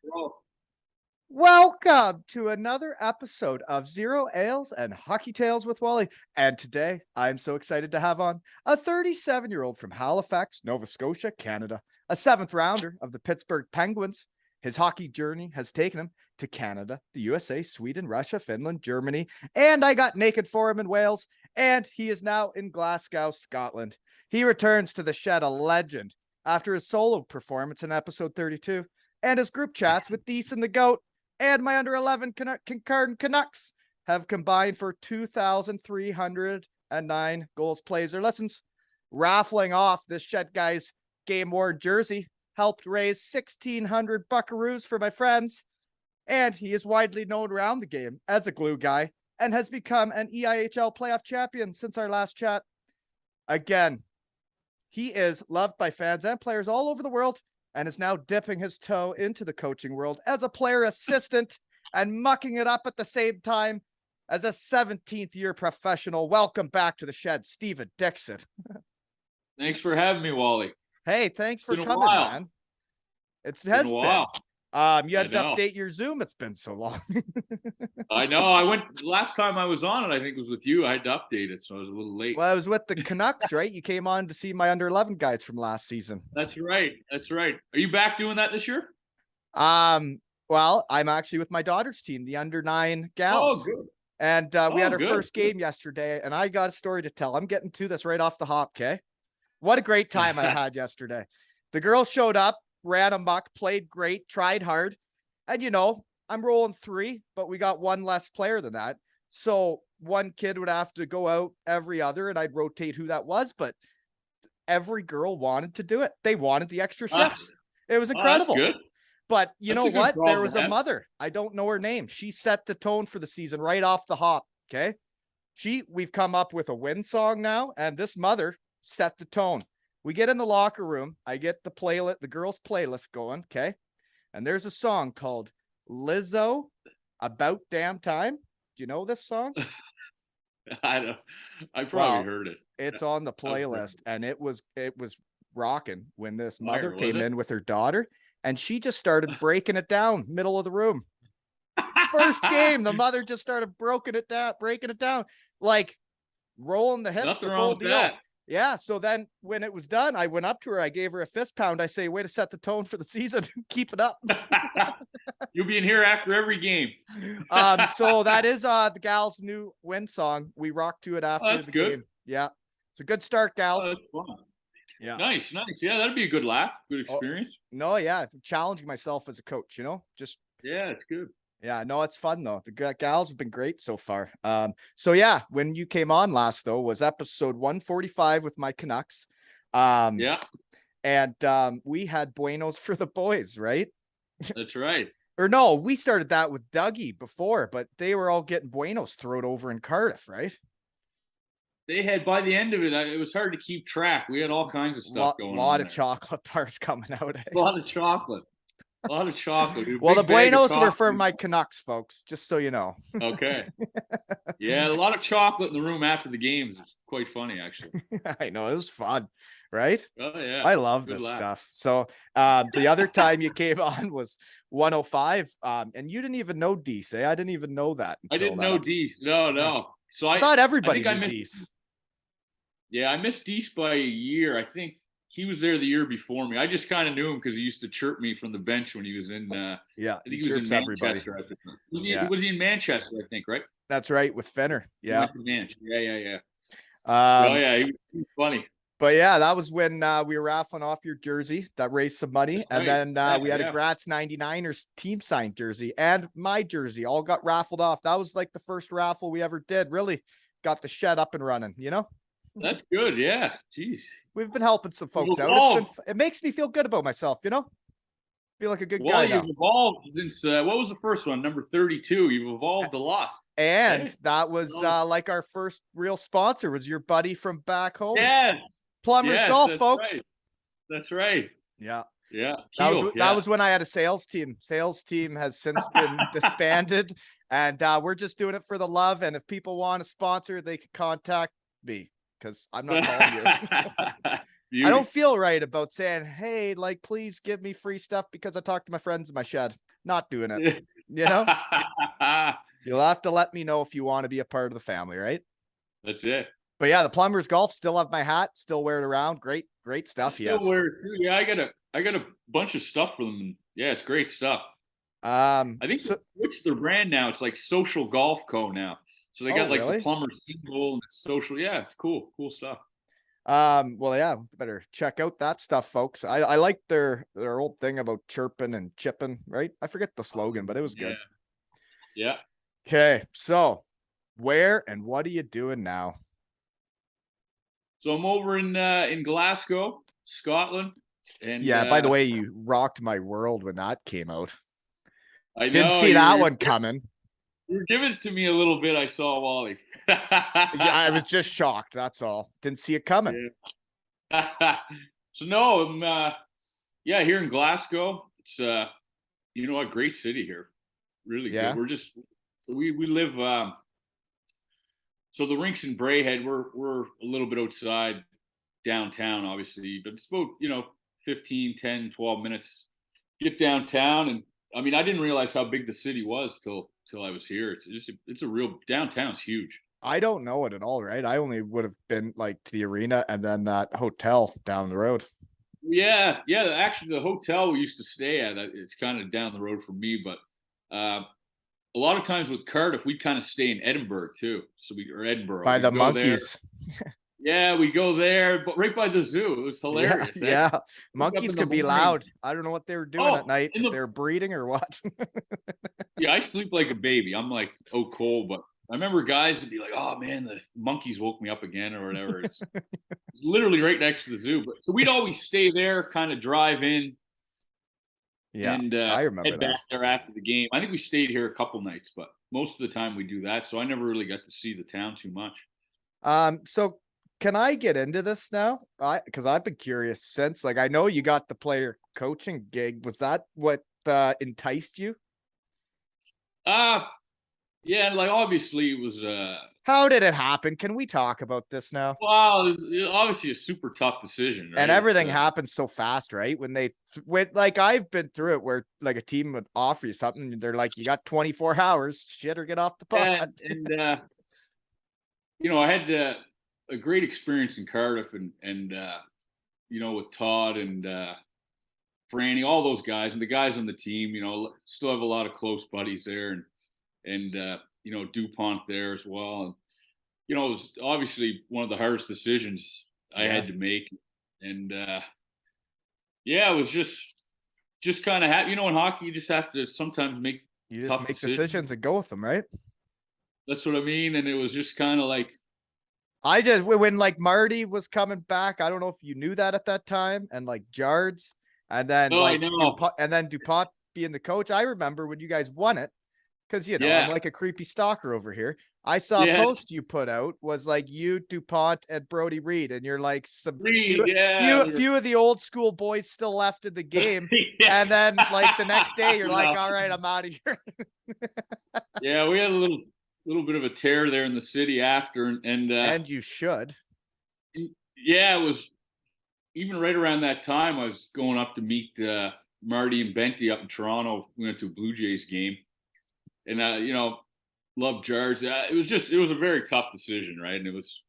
Bro. Welcome to another episode of Zero Ales and Hockey Tales with Wally. And today I'm so excited to have on a 37-year-old from Halifax, Nova Scotia, Canada, a seventh rounder of the Pittsburgh Penguins. His hockey journey has taken him to Canada, the USA, Sweden, Russia, Finland, Germany, and I got naked for him in Wales. And he is now in Glasgow, Scotland. He returns to the shed a legend after his solo performance in episode 32 and his group chats with Dixon the Goat and my under 11 Concardant Canucks have combined for 2,309 goals, plays, or listens. Raffling off this shed guy's game worn jersey helped raise 1,600 buckaroos for my friends. And he is widely known around the game as a glue guy and has become an EIHL playoff champion since our last chat. Again, he is loved by fans and players all over the world and is now dipping his toe into the coaching world as a player assistant and mucking it up at the same time as a 17th year professional. Welcome back to the shed, Steven Dixon. Thanks for having me, Wally. Hey, thanks for Been a coming, while. man. It's Been a while. You had to update your Zoom. It's been so long. I know. Last time I was on it, I think it was with you. I had to update it, so I was a little late. Well, I was with the Canucks, right? You came on to see my under 11 guys from last season. That's right. That's right. Are you back doing that this year? Well, I'm actually with my daughter's team, the under 9 gals. Oh, good. And we had our good. first game yesterday, and I got a story to tell. I'm getting to this right off the hop, okay? What a great time I had yesterday. The girls showed up, ran amok, played great, tried hard. And, you know, I'm rolling 3, but we got one less player than that. So one kid would have to go out every other, and I'd rotate who that was. But every girl wanted to do it. They wanted the extra shifts. It was incredible. That's good. But you know what? There was a man. mother. I don't know her name. She set the tone for the season right off the hop. Okay. We've come up with a win song now, and this mother set the tone. We get in the locker room. I get the playlist, the girls' playlist going. Okay. And there's a song called Lizzo, About Damn Time. Do you know this song? I probably heard it. It's on the playlist, and it was rocking when this mother Was came it? in with her daughter, and she just started breaking it down, middle of the room. First game, the mother just started breaking it down, like rolling the hips, Nothing the wrong full with deal. that. Yeah. So then when it was done, I went up to her, I gave her a fist pound. I say, way to set the tone for the season. Keep it up. You'll be in here after every game. So that is the gals' new win song. We rock to it after the game. Yeah. It's a good start, gals. That's fun. Yeah. Nice. Yeah, that'd be a good laugh. Good experience. No, yeah. Challenging myself as a coach, you know, Yeah, it's good. Yeah, no, it's fun though. The gals have been great so far. So yeah, when you came on last though was episode 145 with my Canucks. Yeah, and we had Buenos for the boys, right? that's right. Or no, we started that with Dougie before, but they were all getting Buenos thrown over in Cardiff, right? They had, by the end of it, it was hard to keep track. We had all kinds of stuff going on. A lot of chocolate bars coming out. A lot of chocolate. Well, the Buenos were for my Canucks, folks, just so you know. Okay. Yeah, a lot of chocolate in the room after the games. It's quite funny, actually. I know, it was fun, right? Oh, yeah. I love this stuff. So the other time you came on was 105, and you didn't even know Deese. I didn't even know that. I didn't know Deese. No. So I thought everybody knew Deese. Yeah, I missed Deese by a year. I think he was there the year before me. I just kind of knew him because he used to chirp me from the bench when he was in. I think he was in Manchester at the time. Was he in Manchester? I think, right? That's right, with Fenner. Yeah. Yeah. Yeah, he was funny. But yeah, that was when we were raffling off your jersey that raised some money, and then we had a Gratz 99ers team signed jersey and my jersey all got raffled off. That was like the first raffle we ever did. Really got the shed up and running, you know. That's good. Yeah. Jeez. We've been helping some folks out. It makes me feel good about myself, you know? Feel like a good guy now. You've evolved since, what was the first one? Number 32. You've evolved a lot. And that was like our first real sponsor was your buddy from back home. Yes. Plumbers Golf, folks. Right. That's right. Yeah. Yeah. That was when I had a sales team. Sales team has since been disbanded, and we're just doing it for the love. And if people want a sponsor, they can contact me because I'm not calling you. Beauty. I don't feel right about saying, hey, like, please give me free stuff because I talked to my friends in my shed. Not doing it. You know? You'll have to let me know if you want to be a part of the family, right? That's it. But yeah, the Plumbers Golf, still have my hat, still wear it around. Great stuff. I still wear it too. Yeah, I got a bunch of stuff for them. Yeah, it's great stuff. I think they switched their brand now. It's like Social Golf Co. now. So they got like the Plumber symbol and it's social. Yeah, it's cool stuff. Well, yeah, better check out that stuff, folks. I like their old thing about chirping and chipping, right? I forget the slogan, but it was good. Yeah. Okay, so where and what are you doing now? So I'm over in Glasgow, Scotland. And yeah, by the way, you rocked my world when that came out. I know, didn't see that one coming. You were giving it to me a little bit. I saw Wally. Yeah, I was just shocked. That's all. Didn't see it coming. Yeah. So no, I'm here in Glasgow. It's you know what, great city here. Really good. We're just we live so the rink's in Braehead. We're a little bit outside downtown, obviously, but it's about 15, 10, 12 minutes. Get downtown, and I mean, I didn't realize how big the city was till I was here. It's a real downtown's huge. I don't know it at all, right? I only would have been like to the arena and then that hotel down the road. Yeah. Actually, the hotel we used to stay at, it's kind of down the road from me, but a lot of times with Cardiff, we kind of stay in Edinburgh too. Or Edinburgh. By the monkeys. Yeah, we go there, but right by the zoo. It was hilarious. Yeah. Monkeys could be loud. I don't know what they were doing at night, if they're breeding or what. Yeah, I sleep like a baby. I'm like, cold, but I remember guys would be like, "Oh man, the monkeys woke me up again," or whatever. It's literally right next to the zoo. But so we'd always stay there, kind of drive in. Yeah, and I remember head back there after the game. I think we stayed here a couple nights, but most of the time we do that. So I never really got to see the town too much. So can I get into this now? Because I've been curious since. Like, I know you got the player coaching gig. Was that what enticed you? Yeah, like obviously it was. How did it happen? Can we talk about this now? Well, it was obviously a super tough decision, right? And everything happens so fast, right? When like, I've been through it where like a team would offer you something, and they're like, "You got 24 hours, shit, or get off the pot." And I had a great experience in Cardiff, and with Todd and Franny, all those guys, and the guys on the team, still have a lot of close buddies there, and DuPont there as well. And, it was obviously one of the hardest decisions I had to make. And, it was just kind of in hockey, you just have to sometimes make decisions and go with them, right? That's what I mean. And it was just kind of like, when like Marty was coming back, I don't know if you knew that at that time, and like Jards, and then DuPont being the coach. I remember when you guys won it, because I'm like a creepy stalker over here. I saw a post you put out was like you, DuPont, and Brody Reed, and you're like few of the old school boys still left in the game. And then like the next day you're like, all right, I'm out of here. Yeah, we had a little bit of a tear there in the city after, and you should. Yeah, it was even right around that time. I was going up to meet Marty and Benty up in Toronto. We went to a Blue Jays game, and loved Jards. It was a very tough decision, right? And it was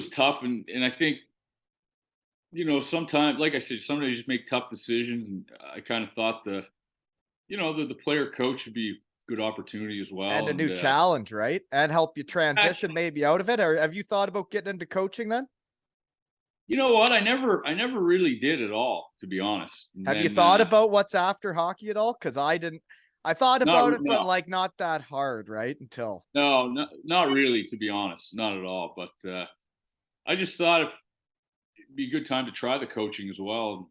tough, and I think sometimes, like I said, sometimes you just make tough decisions, and I kind of thought the player coach would be a good opportunity as well. And a new challenge, right? And help you transition maybe out of it. Or have you thought about getting into coaching then? You know what? I never really did at all, to be honest. Have you thought about what's after hockey at all? Because I didn't. I thought about it, but like not that hard, right? No, not really, to be honest, not at all. But I just thought it'd be a good time to try the coaching as well.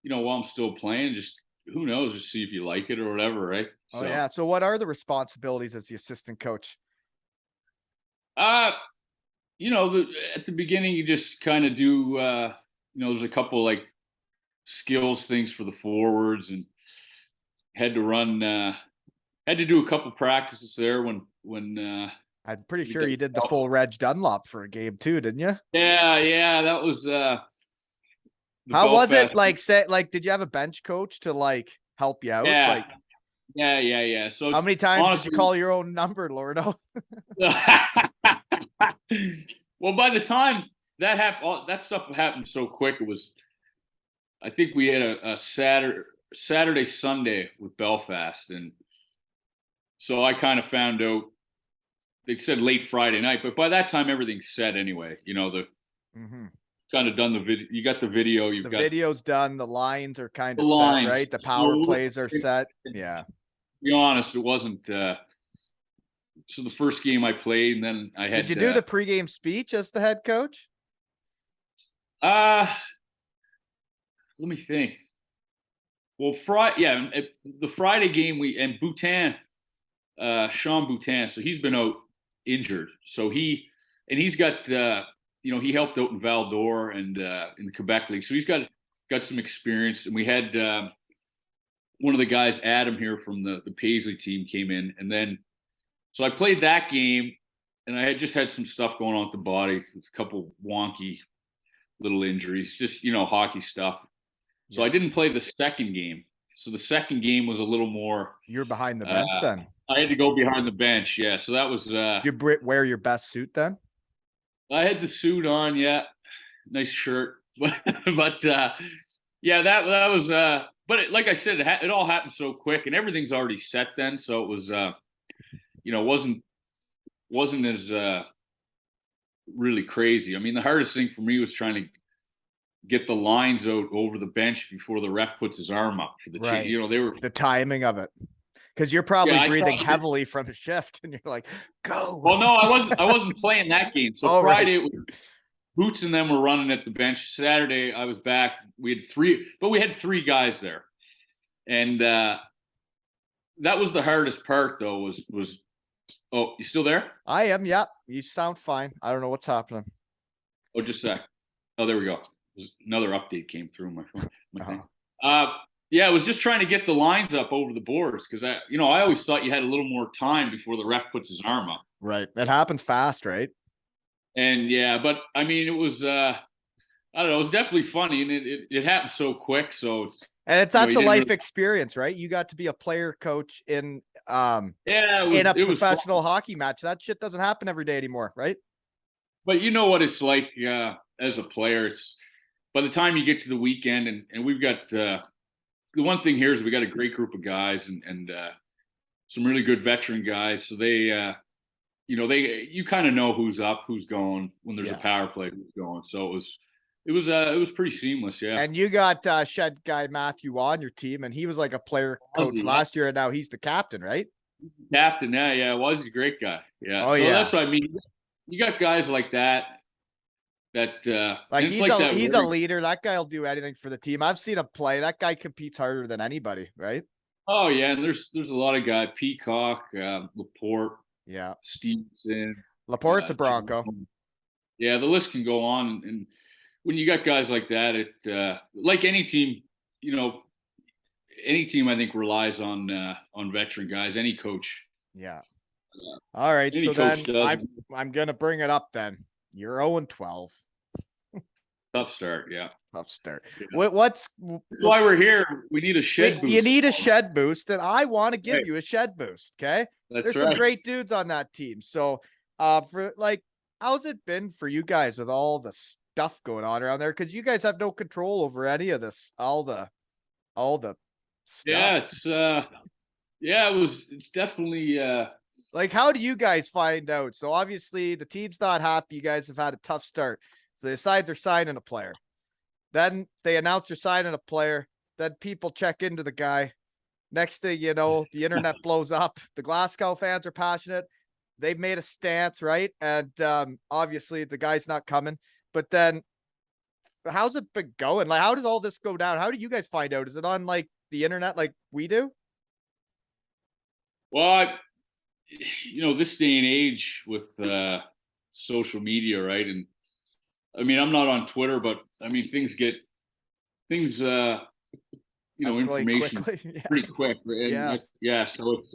While I'm still playing, just who knows, just see if you like it or whatever, right? So, yeah. So what are the responsibilities as the assistant coach? At the beginning, you just kind of do, there's a couple like skills things for the forwards, and had to do a couple practices there when I'm pretty sure you did the full Reg Dunlop for a game too, didn't you? Yeah. That was how was it? Like, did you have a bench coach to like help you out? Yeah. Yeah. So how many times did you call your own number, Lordo? Well, by the time that happened, that stuff happened so quick. It was, I think we had a Saturday, Sunday with Belfast, and so I kind of found out. They said late Friday night, but by that time everything's set anyway. Kind of done the video. You got the video. The video's done. The lines are kind of set, right? The power plays are set. Yeah. To be honest, it wasn't. So the first game I played, and then I had. Did you do the pregame speech as the head coach? Let me think. Well, the Friday game and Boutin, Sean Boutin. So he's been out injured. So he's got he helped out in Val d'Or and in the Quebec League. So he's got some experience. And we had one of the guys, Adam here from the Paisley team, came in, and then so I played that game, and I had just had some stuff going on with the body, a couple wonky little injuries, just hockey stuff. So I didn't play the second game. So the second game was a little more. You're behind the bench then. I had to go behind the bench. Yeah. So that was. Did you wear your best suit then? I had the suit on. Yeah. Nice shirt. but yeah, that was. But like I said, it all happened so quick, and everything's already set then. So it was. Wasn't as really crazy. I mean, the hardest thing for me was trying to get the lines out over the bench before the ref puts his arm up for the right. They were the timing of it, because you're probably breathing heavily from a shift, and you're like, "Go." Well, no, I wasn't playing that game. So Friday, it was, Boots and them were running at the bench. Saturday, I was back. We had three guys there, and that was the hardest part. Though was. Oh, you still there? I am. Yeah, you sound fine. I don't know what's happening. Oh, just a sec. Oh, there we go. Another update came through my phone. Thing. Yeah, I was just trying to get the lines up over the boards because I always thought you had a little more time before the ref puts his arm up. Right. That happens fast, right? And yeah, but I mean, it was I don't know. It was definitely funny, and it happened so quick. So that's a life experience, right? You got to be a player coach in in a professional hockey match. That shit doesn't happen every day anymore, right? But you know what it's like as a player. It's by the time you get to the weekend, and we've got the one thing here is we got a great group of guys and some really good veteran guys. So they you kind of know who's up, who's going when there's a power play who's going. So it was pretty seamless, yeah. And you got shed guy Matthew on your team, and he was like a player coach last year, and now he's the captain, right? Captain, yeah. Was he's a great guy, yeah. Oh, so that's what I mean. You got guys like that. He's a leader. That guy will do anything for the team. I've seen him play. That guy competes harder than anybody, right? Oh yeah, and there's a lot of guys. Peacock, Laporte, Stevenson. Laporte's a Bronco. Yeah, the list can go on, and when you got guys like that, it like any team, any team I think relies on veteran guys. Any coach. Yeah. All right, so then I'm gonna bring it up. Then you're 0-12. Tough start, yeah. Tough start. Yeah. That's why we're here. We need a shed boost. You need a shed boost, and I want to give you a shed boost. Okay, there's some great dudes on that team. So, for like, how's it been for you guys with all the stuff going on around there? Because you guys have no control over any of this, all the stuff. Yeah, it's definitely. Like, how do you guys find out? So obviously the team's not happy. You guys have had a tough start. So they decide they're signing a player. Then they announce they're signing a player. Then people check into the guy. Next thing you know, the internet blows up. The Glasgow fans are passionate. They've made a stance, right? And obviously the guy's not coming. But then how's it been going? Like, how does all this go down? How do you guys find out? Is it on like the internet like we do? Well, this day and age with social media, right? And I mean, I'm not on Twitter, but I mean, information pretty quick. And, yeah. So it's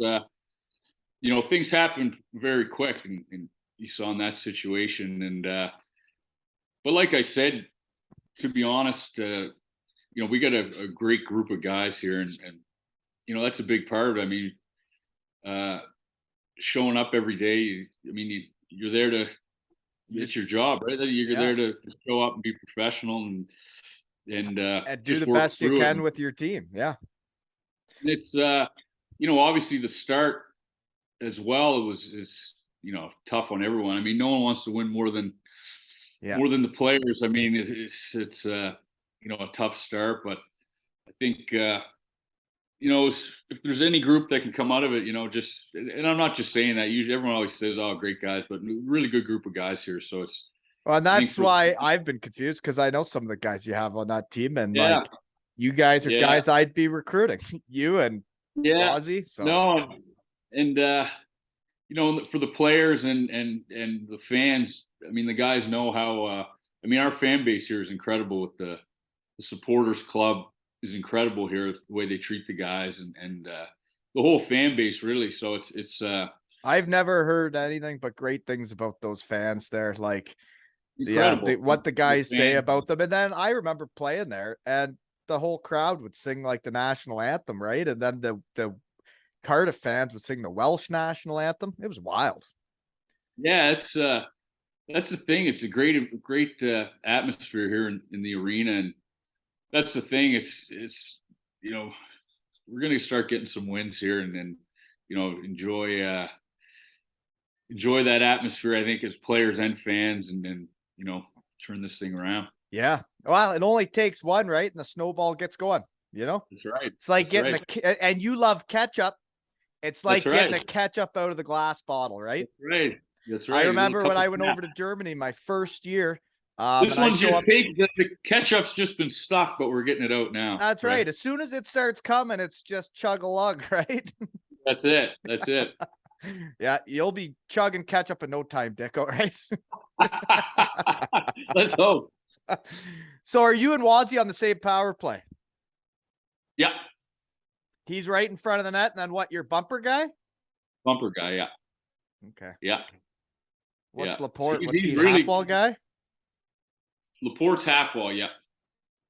things happen very quick, and you saw in that situation. And but like I said, to be honest, we got a great group of guys here, and that's a big part of it. I mean, showing up every day. I mean, you're there to. It's your job, right? You're there to show up and be professional and do the best you can with your team. Yeah. And it's obviously the start as well is tough on everyone. I mean, no one wants to win more than the players. I mean, it's a tough start, but I think if there's any group that can come out of it, and I'm not just saying that. Usually, everyone always says, "Oh, great guys," but really good group of guys here. So it's. Well, and that's why I've been confused, because I know some of the guys you have on that team, and like you guys are guys I'd be recruiting. You and Ozzy. So no, and for the players and the fans, I mean, the guys know how. I mean, our fan base here is incredible. With the supporters club is incredible here. The way they treat the guys and the whole fan base, really. So it's. I've never heard anything but great things about those fans there. Like. Incredible. What the guys say about them. And then I remember playing there, and the whole crowd would sing like the national anthem, right? And then the Cardiff fans would sing the Welsh national anthem. It was wild. Yeah, it's that's the thing. It's a great atmosphere here in the arena, and that's the thing. It's we're going to start getting some wins here, and then enjoy that atmosphere. I think as players and fans, and then turn this thing around. Yeah. Well, it only takes one, right? And the snowball gets going, That's right. It's like getting and you love ketchup. It's like getting the ketchup out of the glass bottle, right? That's right. I remember when I went over to Germany my first year. This one's just fake. The ketchup's just been stuck, but we're getting it out now. That's right. As soon as it starts coming, it's just chug a lug, right? That's it. Yeah, you'll be chugging ketchup in no time, Dicko, right? Let's hope. So are you and Wadsy on the same power play? Yeah. He's right in front of the net, and then what, your bumper guy? Bumper guy, yeah. Okay. Yeah. What's Laporte? What's he, really, half-wall guy? Laporte's half-wall, yeah.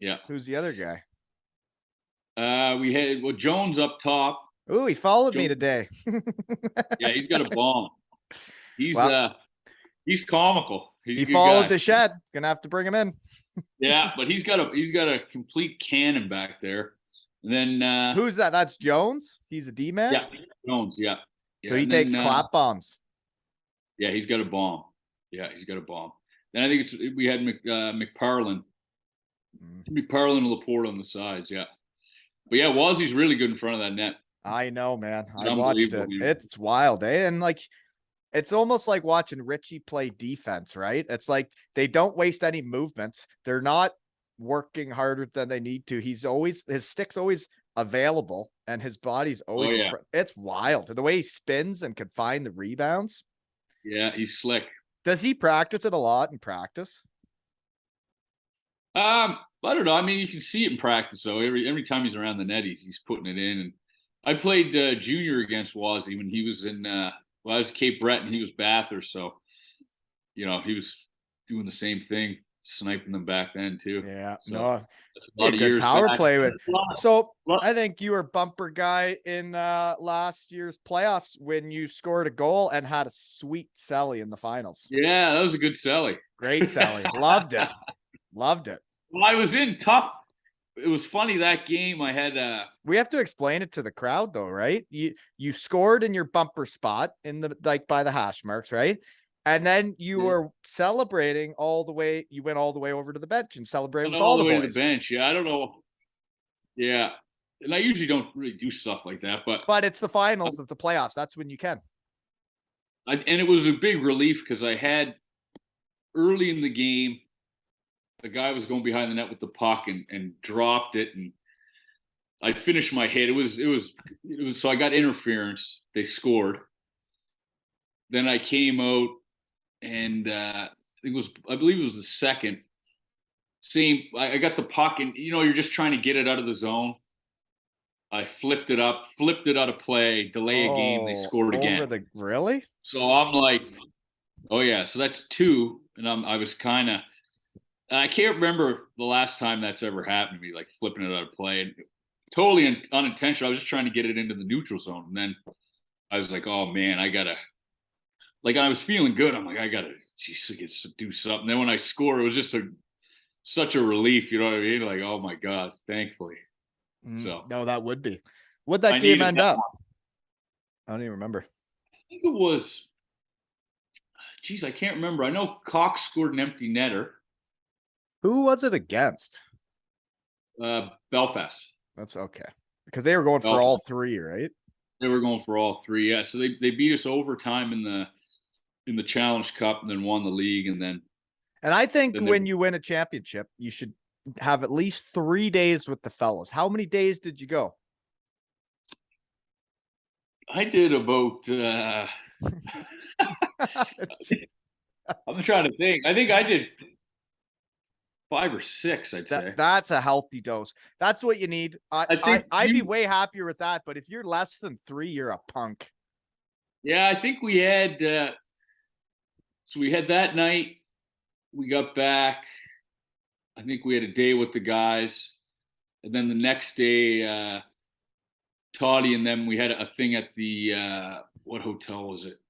Yeah. Who's the other guy? We had Jones up top. Ooh, he followed me today. Yeah, he's got a bomb. He's comical. He followed the shed. Gonna have to bring him in. Yeah, but he's got a complete cannon back there. And then who's that? That's Jones. He's a D-man. Yeah, Jones. Yeah. So he takes clap bombs. Yeah, he's got a bomb. Yeah, he's got a bomb. Then I think we had McParlin. McParlin and Laporte on the sides. Yeah, but yeah, Wazzy's really good in front of that net. I know, man. I watched it. It's wild, eh? And like, it's almost like watching Richie play defense, right? It's like they don't waste any movements. They're not working harder than they need to. His stick's always available, and his body's always. It's wild. The way he spins and can find the rebounds. Yeah, he's slick. Does he practice it a lot in practice? I don't know. I mean, you can see it in practice though. Every time he's around the net, he's putting it in. And I played junior against Wazzy when he was in. I was Cape Breton, and he was Bathurst, so he was doing the same thing, sniping them back then too. Yeah, so, no, a lot of good power play with. So I think you were bumper guy in last year's playoffs when you scored a goal and had a sweet celly in the finals. Yeah, that was a good celly. Great celly. Loved it. Loved it. Well, I was in tough. It was funny that game. I had we have to explain it to the crowd though, right? You scored in your bumper spot in the by the hash marks, right? And then you were celebrating all the way. You went all the way over to the bench and celebrated with all the boys. To the bench. Yeah, I don't know. Yeah, and I usually don't really do stuff like that, but it's the finals of the playoffs. That's when you can. And it was a big relief because I had early in the game. The guy was going behind the net with the puck and dropped it, and I finished my hit. It was so I got interference. They scored. Then I came out, and I believe it was the second. I got the puck, and you're just trying to get it out of the zone. I flipped it out of play, delay a game, they scored again. Really? So I'm like, oh yeah, so that's 2, and I was kind of, I can't remember the last time that's ever happened to me, like flipping it out of play, and totally unintentional. I was just trying to get it into the neutral zone, and then I was like, oh man, I gotta, like, I was feeling good. I'm like, I gotta, do something. Then when I scored, it was just such a relief. You know what I mean? Like, oh my god, thankfully. So no, that would be. What'd that game end up? I don't even remember. I think it was. Geez, I can't remember. I know Cox scored an empty netter. Who was it against? Belfast. That's okay. Because they were going for all 3, right? They were going for all 3, yeah. So they beat us overtime in the Challenge Cup, and then won the league, and then. And I think when you win a championship, you should have at least 3 days with the fellas. How many days did you go? I did about. I'm trying to think. I think I did 5 or 6, I'd say. That's a healthy dose. That's what you need. I'd be way happier with that. But if you're less than 3, you're a punk. Yeah, I think we had. So we had that night. We got back. I think we had a day with the guys, and then the next day, Toddy and them, we had a thing at the what hotel was it?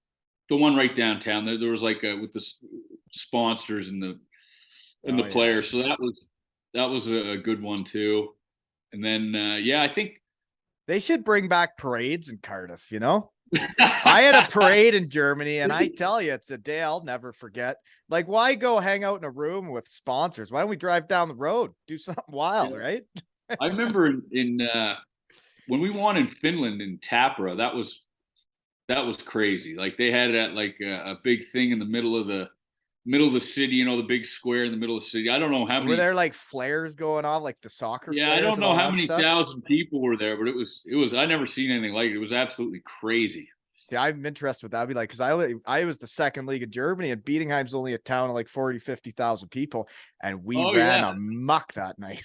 The one right downtown. There was like with the sponsors and the players. Yeah. So that was a good one too. And then I think they should bring back parades in Cardiff. You know, I had a parade in Germany, and I tell you, it's a day I'll never forget. Like, why go hang out in a room with sponsors? Why don't we drive down the road, do something wild, right? I remember in when we won in Finland in Tappara, that was crazy. Like they had a big thing in the middle of the city, you know, the big square in the middle of the city. I don't know how many. Were there like flares going on, like the soccer? Yeah, I don't know how many thousand people were there, but it was. I never seen anything like it. It was absolutely crazy. See, I'm interested with that. I'd be like, because I was the second league in Germany, and Bietigheim's only a town of like 50,000 people, and we ran amok that night.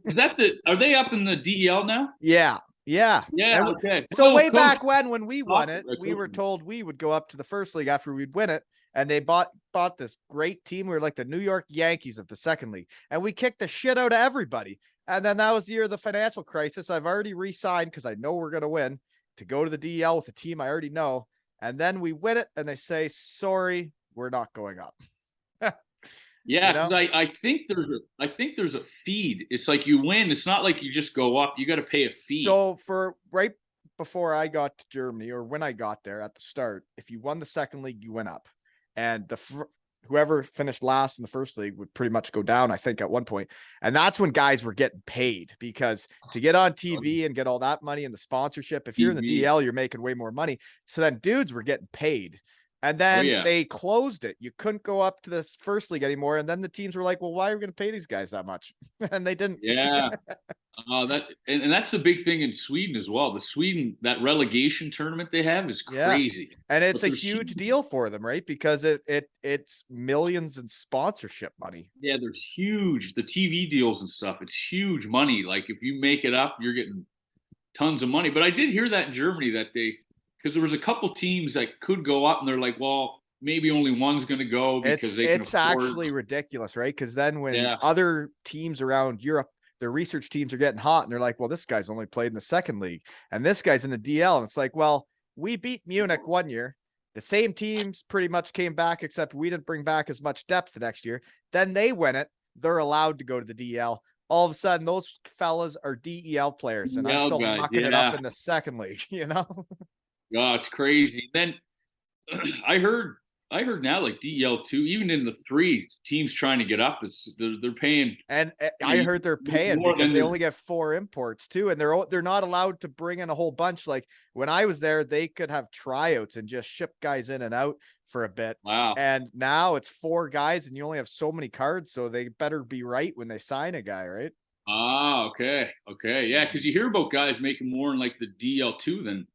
Is that are they up in the DEL now? Yeah. Okay. So way back when we won it, we were told we would go up to the first league after we'd win it, and they bought this great team. We were like the New York Yankees of the second league, and we kicked the shit out of everybody. And then that was the year of the financial crisis. I've already re-signed because I know we're going to win, to go to the DEL with a team I already know. And then we win it, and they say, sorry, we're not going up. Yeah, because I think there's a feed. It's like you win. It's not like you just go up. You got to pay a fee. So for right before I got to Germany, or when I got there at the start, if you won the second league, you went up, and whoever finished last in the first league would pretty much go down, I think, at one point. And that's when guys were getting paid, because to get on TV and get all that money and the sponsorship, if you're in the DL, you're making way more money. So then dudes were getting paid. And then they closed it. You couldn't go up to this first league anymore. And then the teams were like, well, why are we going to pay these guys that much? And they didn't. Yeah. And that's the big thing in Sweden as well. That relegation tournament they have is crazy. Yeah. And it's a huge deal for them, right? Because it's millions in sponsorship money. Yeah, there's huge, the TV deals and stuff. It's huge money. Like if you make it up, you're getting tons of money. But I did hear that in Germany that because there was a couple teams that could go up, and they're like, well, maybe only one's going to go because it's actually ridiculous, right? Because then when other teams around Europe, their research teams are getting hot, and they're like, well, this guy's only played in the second league, and this guy's in the DL, and it's like, well, we beat Munich one year. The same teams pretty much came back, except we didn't bring back as much depth the next year. Then they win it. They're allowed to go to the DL. All of a sudden, those fellas are DEL players, and I'm still mucking it up in the second league, you know? Yeah, it's crazy. Then I heard now, like DEL2, even in the 3 teams trying to get up, they're paying. And I heard they're paying because they only get 4 imports too, and they're not allowed to bring in a whole bunch. Like when I was there, they could have tryouts and just ship guys in and out for a bit. Wow. And now it's 4 guys, and you only have so many cards, so they better be right when they sign a guy, right? Ah, okay, yeah, because you hear about guys making more in like the DEL2 than.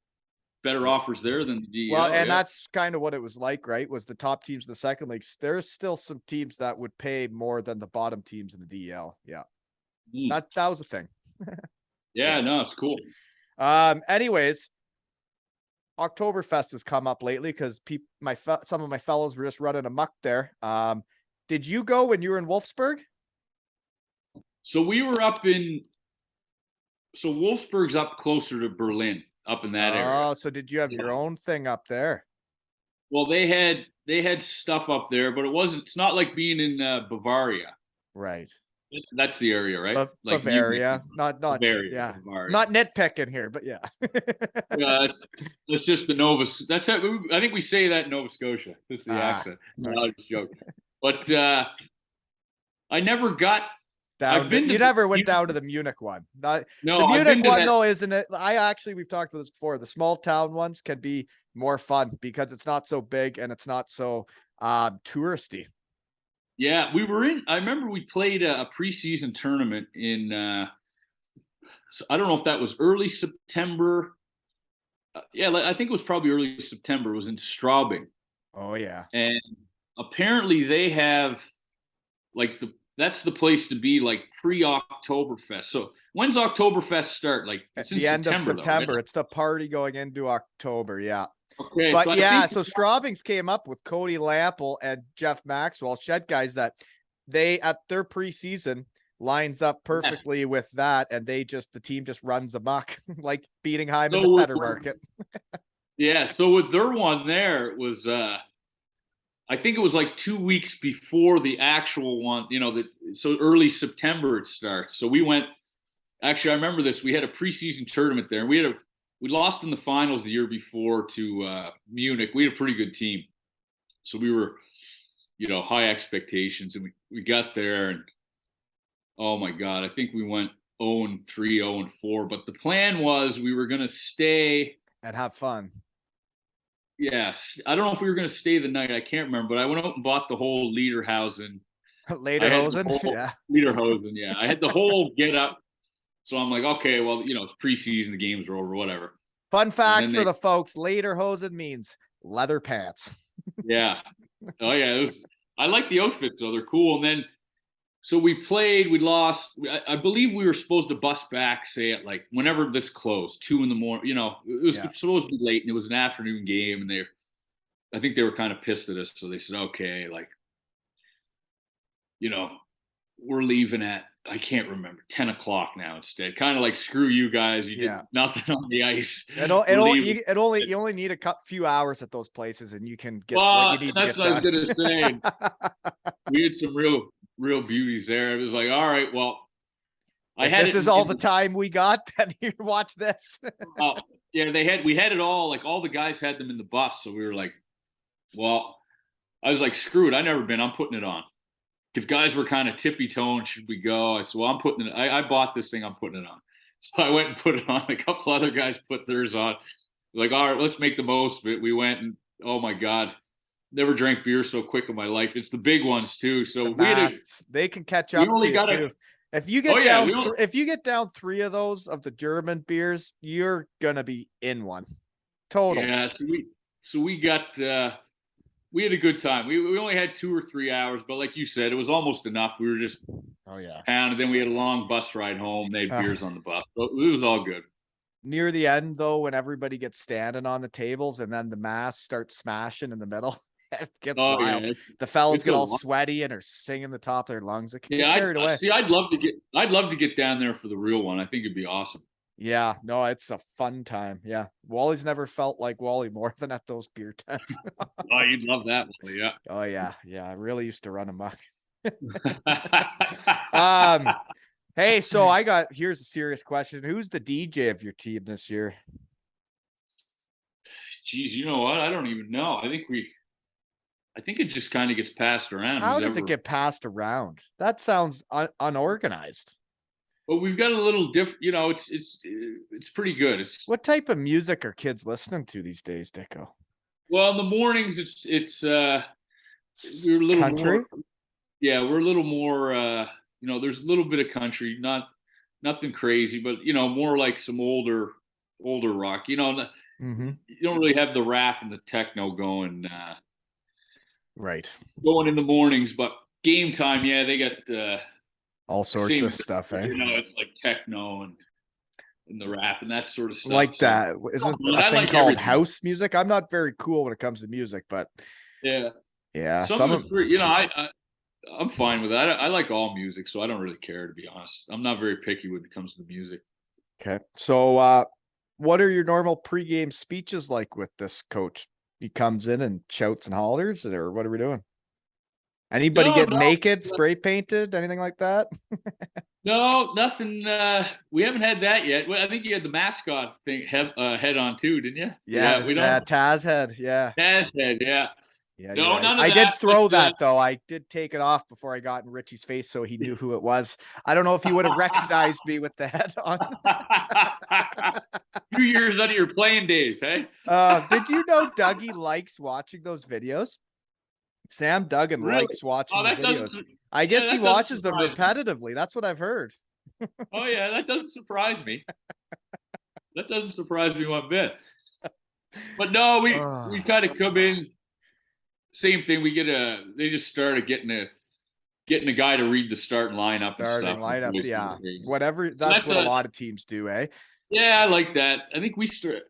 Better offers there than the DEL. Well, and that's kind of what it was like, right? Was the top teams in the second league. There's still some teams that would pay more than the bottom teams in the DEL. Yeah. That was a thing. Yeah, no, it's cool. Anyways, Oktoberfest has come up lately because some of my fellows were just running amok there. Did you go when you were in Wolfsburg? So we were so Wolfsburg's up closer to Berlin, up in that area. Oh, so did you have your own thing up there? Well, they had stuff up there, but it's not like being in Bavaria. Right. That's the area, right? Like Bavaria, not Bavaria, yeah, Bavaria. Not nitpicking here, but yeah. Yeah, that's just the Nova. That's how, I think we say that in Nova Scotia. That's the accent. No, it's a joke. But I never got down. You never went down to the Munich one. No, the Munich one though, isn't it? We've talked about this before. The small town ones can be more fun because it's not so big and it's not so touristy. Yeah, I remember we played a preseason tournament in. So I don't know if that was early September. Yeah, I think it was probably early September. It was in Straubing. Oh yeah, and apparently they have that's the place to be, like pre-Oktoberfest. So when's Oktoberfest start? Like it's the end of September. Though, right? It's the party going into October. Yeah. Okay. But so Straubings came up with Cody Lample and Jeff Maxwell, Shed guys, that they at their preseason lines up perfectly with that, and the team just runs amok, like beating Heim in the Fetter Market. Yeah. So with their one there, it was I think it was like 2 weeks before the actual one, so early September it starts. So we went, actually, I remember this. We had a preseason tournament there, and we lost in the finals the year before to Munich. We had a pretty good team. So we were, high expectations, and we got there, and oh my God, I think we went 0-3, 0-4. But the plan was we were going to stay and have fun. Yes. I don't know if we were going to stay the night. I can't remember, but I went out and bought the whole Lederhosen. Lederhosen? Yeah. Lederhosen, yeah. I had the whole get up. So I'm like, okay, well, it's preseason. The games are over, whatever. Fun fact for the folks, Lederhosen means leather pants. Yeah. Oh, yeah. I like the outfits, though. They're cool. And then, so we played, we lost. I believe we were supposed to bus back, say at like whenever this closed, 2 a.m. It was supposed to be late, and it was an afternoon game, and I think they were kind of pissed at us, so they said, okay, like, we're leaving at, I can't remember, 10 o'clock now instead. Kind of like, screw you guys, you did nothing on the ice. You only need a few hours at those places, and you can get what you need to get done. That's what I was going to say. We had some real beauties there. It was like, all right, well, this is all the time we got, then you watch this. Yeah, we had it all, like all the guys had them in the bus. So we were like, well, I was like, screw it. I've never been, I'm putting it on. Because guys were kind of tippy-toeing, should we go? I said, well, I'm putting it, I bought this thing, I'm putting it on. So I went and put it on. A couple other guys put theirs on. Like, all right, let's make the most of it. We went, and oh my God, never drank beer so quick in my life. It's the big ones too. So they can catch up to you too. If you get down 3 of those of the German beers, you're gonna be in one. Total. Yeah. So we got we had a good time. We only had 2 or 3 hours, but like you said, it was almost enough. We were just pounded. Then we had a long bus ride home. They had beers on the bus. So it was all good. Near the end, though, when everybody gets standing on the tables and then the mass starts smashing in the middle, it gets wild. Yeah. The fellas get all sweaty and are singing the top of their lungs. It can get carried away. See, I'd love to get down there for the real one. I think it'd be awesome. Yeah, no, it's a fun time. Yeah, Wally's never felt like Wally more than at those beer tents. Oh, you'd love that, Wally. Yeah. Oh yeah. I really used to run amok. Hey, so here's a serious question. Who's the DJ of your team this year? Geez, you know what? I don't even know. I think it just kind of gets passed around. How does it get passed around? That sounds unorganized. But we've got a little different, it's pretty good. What type of music are kids listening to these days, Dicko? Well, in the mornings, we're a little country. We're a little more, there's a little bit of country, nothing crazy, but more like some older rock. You don't really have the rap and the techno going. Right. Going in the mornings, but game time, they got all sorts of stuff, eh? It's like techno and and the rap and that sort of stuff. Like that. Isn't a thing called house music? I'm not very cool when it comes to music, but yeah. Some of it, I'm fine with that. I like all music, so I don't really care, to be honest. I'm not very picky when it comes to the music. Okay. So what are your normal pregame speeches like with this coach? He comes in and shouts and hollers, or what are we doing? Anybody get naked, spray painted, anything like that? No, nothing. We haven't had that yet. Well, I think you had the mascot thing head on too, didn't you? Yeah, we don't. Taz head. Yeah. Taz head. Yeah. Yeah, no, right. None of that. I did throw that though. I did take it off before I got in Richie's face, so he knew who it was. I don't know if he would have recognized me with the head on. 2 years out of your playing days, hey? Did you know Dougie likes watching those videos? Sam Duggan likes watching the videos. I guess he watches them repetitively. That's what I've heard. Oh yeah, that doesn't surprise me. That doesn't surprise me one bit. But no, we kind of come in. Same thing. They just started getting a guy to read the starting lineup. Yeah. Whatever. That's what a lot of teams do, eh? Yeah, I like that. I think the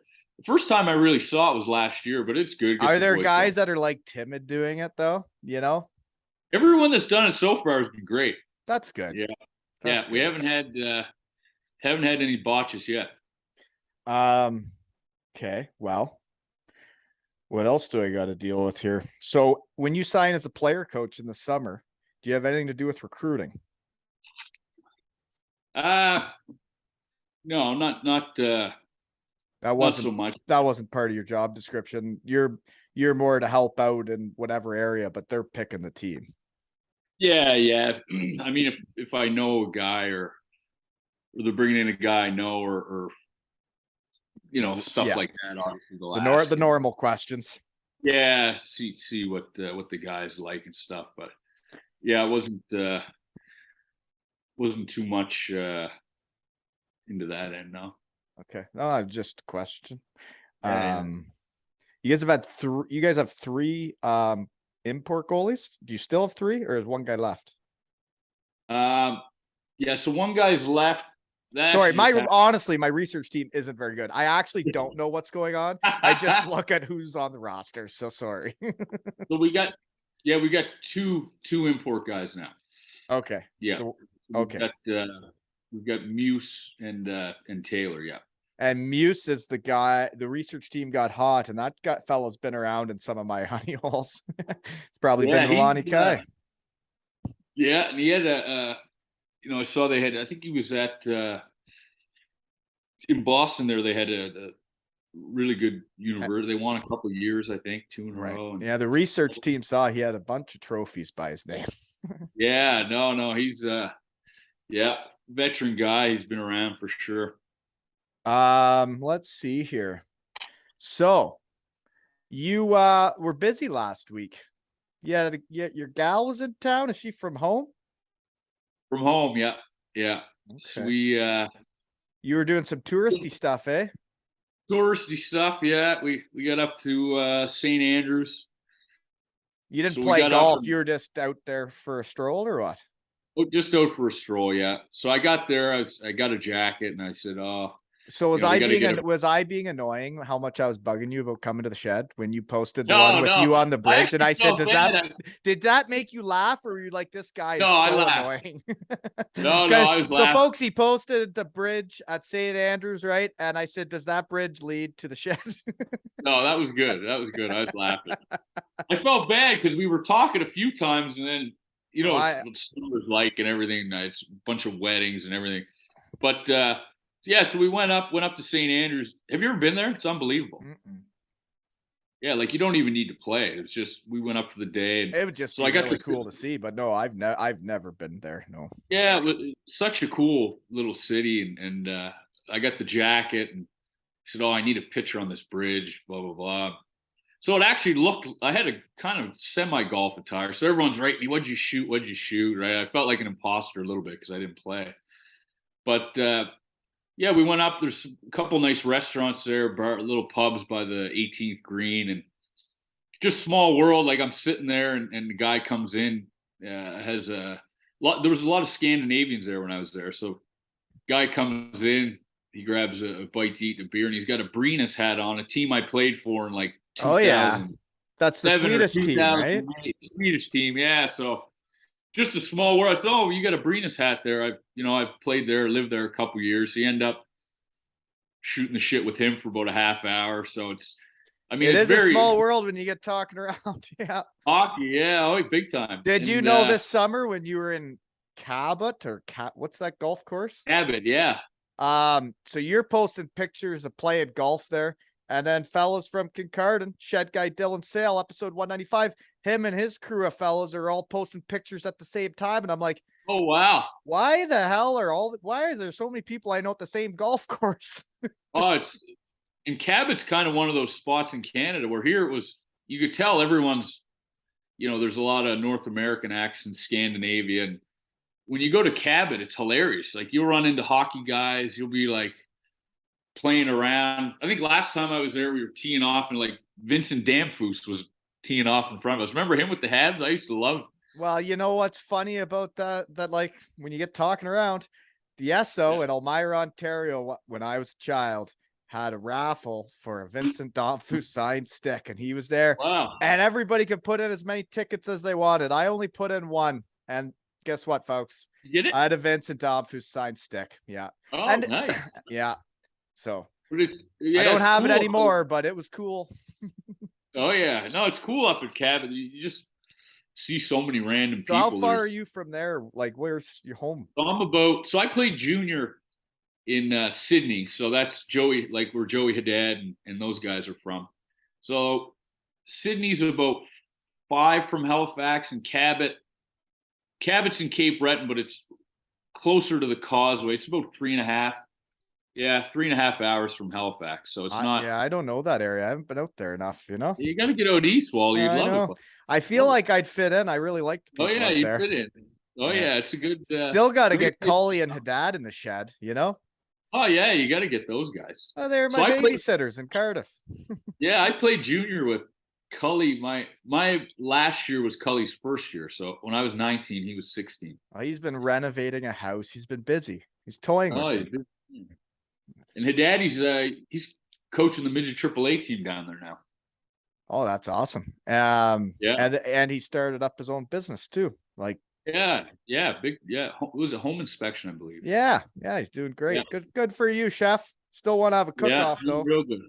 first time I really saw it was last year, but it's good. Are there guys that are like timid doing it though? You know? Everyone that's done it so far has been great. That's good. Yeah. That's good. We haven't had any botches yet. Okay. Well, what else do I got to deal with here? So when you sign as a player coach in the summer, do you have anything to do with recruiting? No, not that wasn't so much. That wasn't part of your job description. You're more to help out in whatever area, but they're picking the team. Yeah. I mean, if I know a guy or they're bringing in a guy I know or stuff like that. Obviously, the normal questions. Yeah, see what the guys like and stuff. But yeah, it wasn't too much into that end. No. Okay. No, just a question. You guys have had three import goalies. Do you still have three, or is one guy left? Yeah. So one guy's left. Sorry, honestly, my research team isn't very good. I actually don't know what's going on. I just look at who's on the roster. So sorry. So we got two import guys now. Okay. Yeah. So, we've got Muse and Taylor. Yeah. And Muse is the guy. The research team got hot, and that fella's been around in some of my honey holes. It's probably been Milani Kai. Yeah, and he had I saw they had. I think he was at in Boston. There, they had a really good university. They won a couple of years, I think, 2 in a row. And the research team saw he had a bunch of trophies by his name. Yeah, no, he's veteran guy. He's been around for sure. Let's see here. So, you were busy last week. Yeah, your gal was in town. Is she from home? From home, yeah. Okay. So you were doing some touristy stuff, eh? Touristy stuff, yeah. We got up to St. Andrews. You didn't play golf. You were just out there for a stroll, or what? Oh, just out for a stroll, yeah. So I got there. I got a jacket, and I said, "Oh." So was I being annoying? How much I was bugging you about coming to the shed when you posted the one with you on the bridge? And I said, did that make you laugh, or were you like, this guy is so annoying? No, I was laughing. So folks, he posted the bridge at St. Andrews, right? And I said, does that bridge lead to the shed? No, that was good. I was laughing. I felt bad because we were talking a few times, and then what summer's like and everything. It's a bunch of weddings and everything, but. So we went up to St. Andrews. Have you ever been there? It's unbelievable. Mm-mm. Yeah, like you don't even need to play. It's just we went up for the day. And it would just be really cool to see, but no, I've never been there. No. Yeah, it was such a cool little city, and I got the jacket and said, "Oh, I need a picture on this bridge." Blah blah blah. So it actually looked. I had a kind of semi-golf attire, so everyone's writing me, "What'd you shoot? What'd you shoot?" Right? I felt like an imposter a little bit because I didn't play, but. Yeah, we went up. There's a couple nice restaurants there, little pubs by the 18th green, and just small world. Like I'm sitting there, and the guy comes in, has a lot. There was a lot of Scandinavians there when I was there. So, guy comes in, he grabs a bite to eat, a beer, and he's got a Brenus hat on, a team I played for in like 2000. Oh yeah, that's the Swedish team, right? Swedish team, yeah. So just a small world. I thought, oh, you got a Brenus hat there. I've played there, lived there a couple years. So you end up shooting the shit with him for about a half hour. So it's a small world when you get talking around. Yeah. Hockey, yeah. Oh, big time. Did you know this summer when you were in Cabot what's that golf course? Cabot, yeah. So you're posting pictures of playing golf there. And then fellas from Kincardine, Shed Guy Dylan Sale, episode 195, him and his crew of fellas are all posting pictures at the same time. And I'm like, oh, wow. Why is there so many people I know at the same golf course? And Cabot's kind of one of those spots in Canada where here you could tell everyone's, there's a lot of North American accents, Scandinavia. And when you go to Cabot, it's hilarious. Like you'll run into hockey guys. You'll be like playing around. I think last time I was there, we were teeing off and like Vincent Damphus was teeing off in front of us. Remember him with the Habs? I used to love him. Well, you know what's funny about that like when you get talking around, the Esso in Elmira, Ontario, when I was a child, had a raffle for a Vincent Damphus signed stick, and he was there. Wow. And everybody could put in as many tickets as they wanted. I only put in one, and guess what, folks? You get it? I had a Vincent Damphus signed stick. Yeah. Oh, and, nice. Yeah. So I don't have it anymore, but it was cool. Oh yeah, no, it's cool up at Cabot. You just see so many random people. So how far are you from there? Like, where's your home? So I played junior in Sydney. So that's Joey, like where Joey Haddad and those guys are from. So Sydney's about 5 from Halifax, and Cabot's in Cape Breton, but it's closer to the Causeway. It's about 3.5. Yeah, 3.5 hours from Halifax. So it's not. Yeah, I don't know that area. I haven't been out there enough, You got to get out east, Wally. You'd love it. I feel like I'd fit in. I really like the people out there. Fit in. Oh yeah, it's a good. Still got to get Cully and Haddad in the shed, Oh yeah, you got to get those guys. Oh, they're my babysitters in Cardiff. Yeah, I played junior with Cully. My last year was Cully's first year. So when I was 19, he was 16. Oh, he's been renovating a house. He's been busy. He's toying with me. And Haddad, he's coaching the midget AAA team down there now. Oh, that's awesome. And he started up his own business too. Like big. It was a home inspection, I believe. Yeah, he's doing great. Yeah. Good for you, chef. Still want to have a cook-off though. Real good.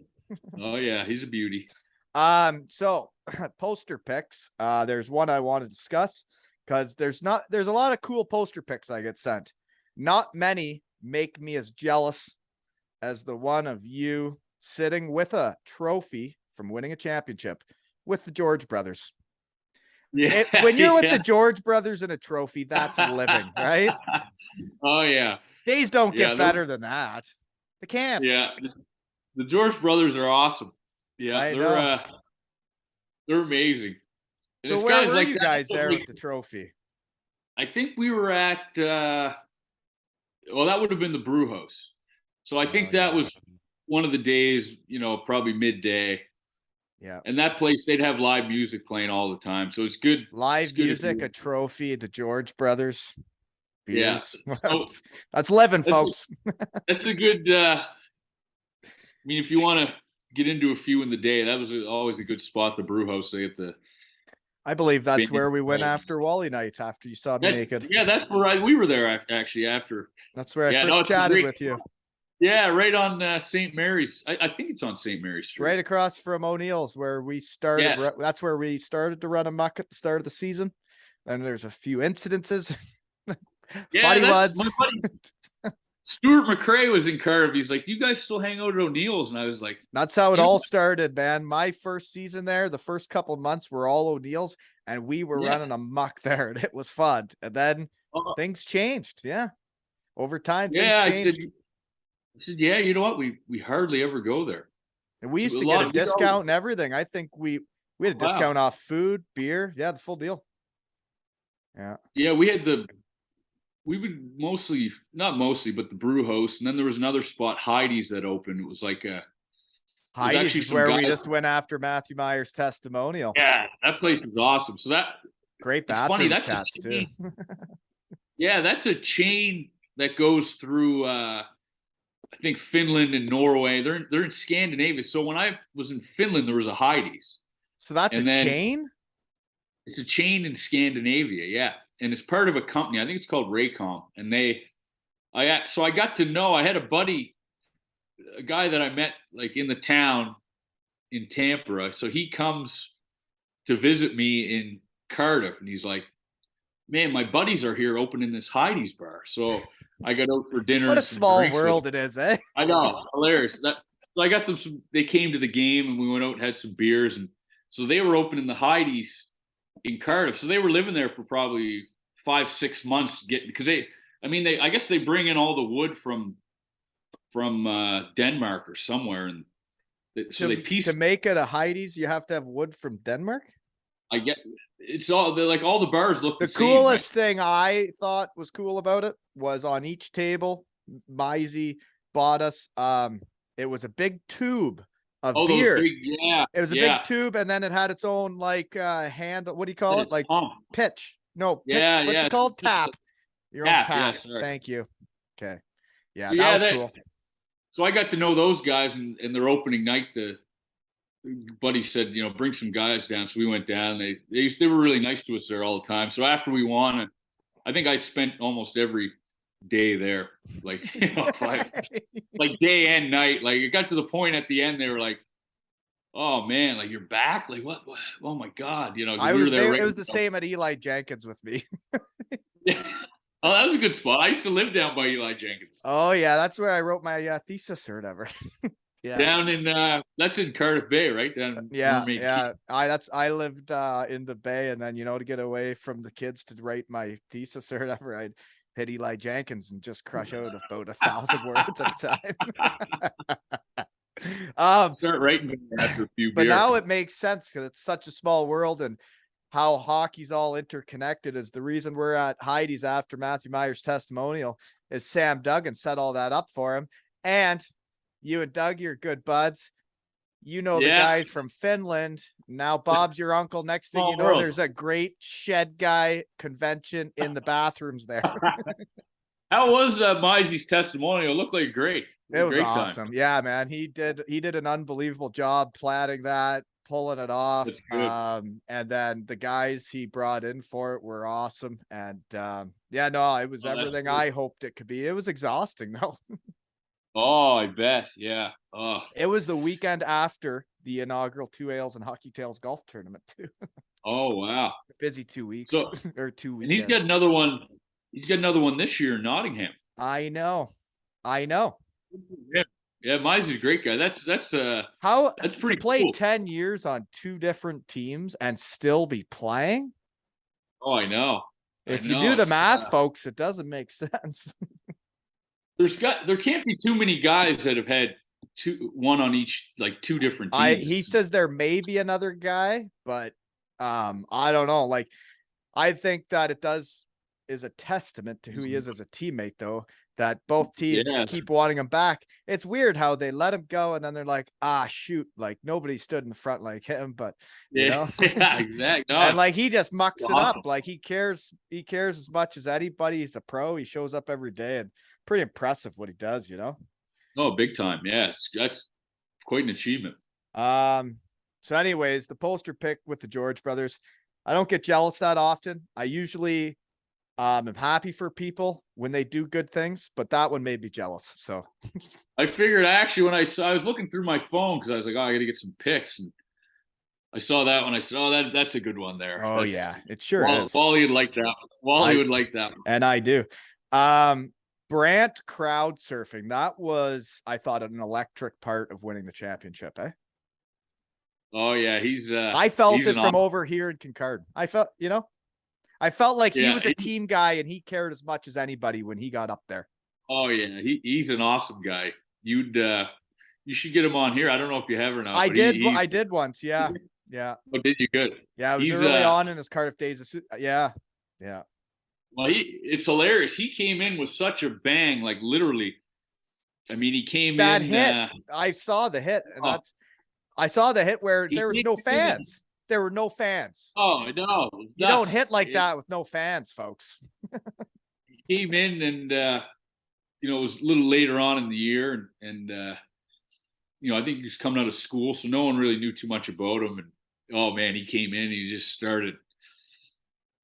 Oh yeah, he's a beauty. So poster picks. There's one I want to discuss because there's a lot of cool poster picks I get sent. Not many make me as jealous as the one of you sitting with a trophy from winning a championship with the George brothers. Yeah. When you're with the George brothers and a trophy, that's living, right? Oh yeah. Days don't get better than that. They can't. Yeah. The George brothers are awesome. Yeah, they're amazing. And so where were you guys there with the trophy? I think we were at that would have been the brew house. So I think that was one of the days, probably midday. Yeah. And that place, they'd have live music playing all the time. So it's good. Live music, a trophy, the George brothers. Beers. Yeah. That's living, folks. That's a good, if you want to get into a few in the day, that was always a good spot, the brew house. They get I believe that's where we went after Wally night, after you saw me naked. Yeah, that's where we were there actually after. That's where I first chatted with you. Yeah, right on St. Mary's. I think it's on St. Mary's Street. Right across from O'Neill's, where we started. Yeah. That's where we started to run amok at the start of the season. And there's a few incidences. Buddy Wuds. Stuart McRae was in Cardiff. He's like, "Do you guys still hang out at O'Neill's?" And I was like, "That's how it all started, man. My first season there, the first couple of months were all O'Neill's, and we were running amok there, and it was fun. And then things changed. Yeah, over time, things changed." I said, "Yeah, you know what? We hardly ever go there, and we used to get a discount and everything. I think we had a discount off food, beer, the full deal." Yeah, we would not mostly, but the brew host. And then there was another spot, Heidi's, that opened. It was like Heidi's is where we just went after Matthew Meyer's testimonial. Yeah, that place is awesome. So that great bathroom chats too. Yeah, that's a chain that goes through I think Finland and Norway. They're in Scandinavia. So when I was in Finland, there was a Heidi's. So that's a chain? It's a chain in Scandinavia, yeah. And it's part of a company. I think it's called Raycom. And so I got to know, I had a buddy, a guy that I met like in the town in Tampere. So he comes to visit me in Cardiff, and he's like, man, my buddies are here opening this Heidi's bar. So I got out for dinner. What a small world it is, eh? I know, hilarious. So I got them they came to the game, and we went out and had some beers. And so they were opening the Heidi's in Cardiff. So they were living there for probably 5-6 months because I guess they bring in all the wood from Denmark or somewhere, and to make it a Heidi's, you have to have wood from Denmark. I get it's all all the bars look the same. The coolest thing I thought was cool about it was on each table, Mizey bought us. It was a big tube of beer. It was a big tube, and then it had its own handle. What do you call it? Like pitch? No, what's it called? Tap. Your own tap. Thank you. Okay. Yeah, that was cool. So I got to know those guys, and their opening night, the buddy said, bring some guys down. So we went down. They were really nice to us there all the time. So after we won, I think I spent almost every day there, like day and night. Like it got to the point at the end, they were like, "Oh man, like you're back? Like what? Oh my god, we were there." It was the same at Eli Jenkins with me. Yeah. Oh, that was a good spot. I used to live down by Eli Jenkins. Oh yeah, that's where I wrote my thesis or whatever. Yeah, down in that's in Cardiff Bay, right? Down I lived in the Bay, and then to get away from the kids to write my thesis or whatever, I'd hit Eli Jenkins and just crush out about 1,000 words at a time. Start writing after a few. But now it makes sense because it's such a small world, and how hockey's all interconnected is the reason we're at Heidi's after Matthew Meyer's testimonial. Is Sam Duggan set all that up for him, and you and Doug, you're good buds. The guys from Finland. Now Bob's your uncle. Next thing you know, there's a great shed guy convention in the bathrooms there. How was Mizey's testimonial? It looked like great. It was awesome. Time. Yeah, man. He did an unbelievable job planning that, pulling it off. And then the guys he brought in for it were awesome. And it was everything I hoped it could be. It was exhausting though. Oh, I bet. Yeah. Oh. It was the weekend after the inaugural 2 Ales and Hockey Tales golf tournament too. Oh, wow. Busy 2 weeks or 2 weeks. And he's got another one. He's got another one this year in Nottingham. I know. Yeah, Mizey's a great guy. That's pretty to play cool. 10 years on 2 different teams and still be playing. Oh, I know. If you do the math, folks, it doesn't make sense. There can't be too many guys that have had one on each, like 2 different teams. He says there may be another guy, but I don't know. Like, I think that it is a testament to who he is as a teammate, though, that both teams keep wanting him back. It's weird how they let him go, and then they're like, shoot, like nobody stood in the front like him, but yeah, exactly. No. And like he just mucks it up. Like he cares as much as anybody. He's a pro. He shows up every day, and pretty impressive what he does, Oh, big time. Yeah, that's quite an achievement. So anyways, the poster pick with the George brothers. I don't get jealous that often. I usually I'm happy for people when they do good things, but that one made me jealous. So I figured actually when I was looking through my phone because I was like, I got to get some pics, and I saw that one. I said, that's a good one there. Oh yeah, it sure is. Wally would like that. Wally would like that one. And I do. Brant crowd surfing. That was, I thought, an electric part of winning the championship. Oh yeah, I felt it from over here in Kincardine. I felt like he was a team guy, and he cared as much as anybody when he got up there. Oh yeah, he's an awesome guy. You should get him on here. I don't know if you have or not. I did once. Yeah. Yeah. Oh, did you? Good. Yeah, it was early on in his Cardiff days. Yeah. Yeah. Well, it's hilarious. He came in with such a bang, like literally. I mean, he came that in. Hit. I saw the hit, and I saw the hit where there was no fans. There were no fans. Oh no! You don't hit like that with no fans, folks. He came in and it was a little later on in the year, and I think he was coming out of school, so no one really knew too much about him. And oh man, he came in, he just started,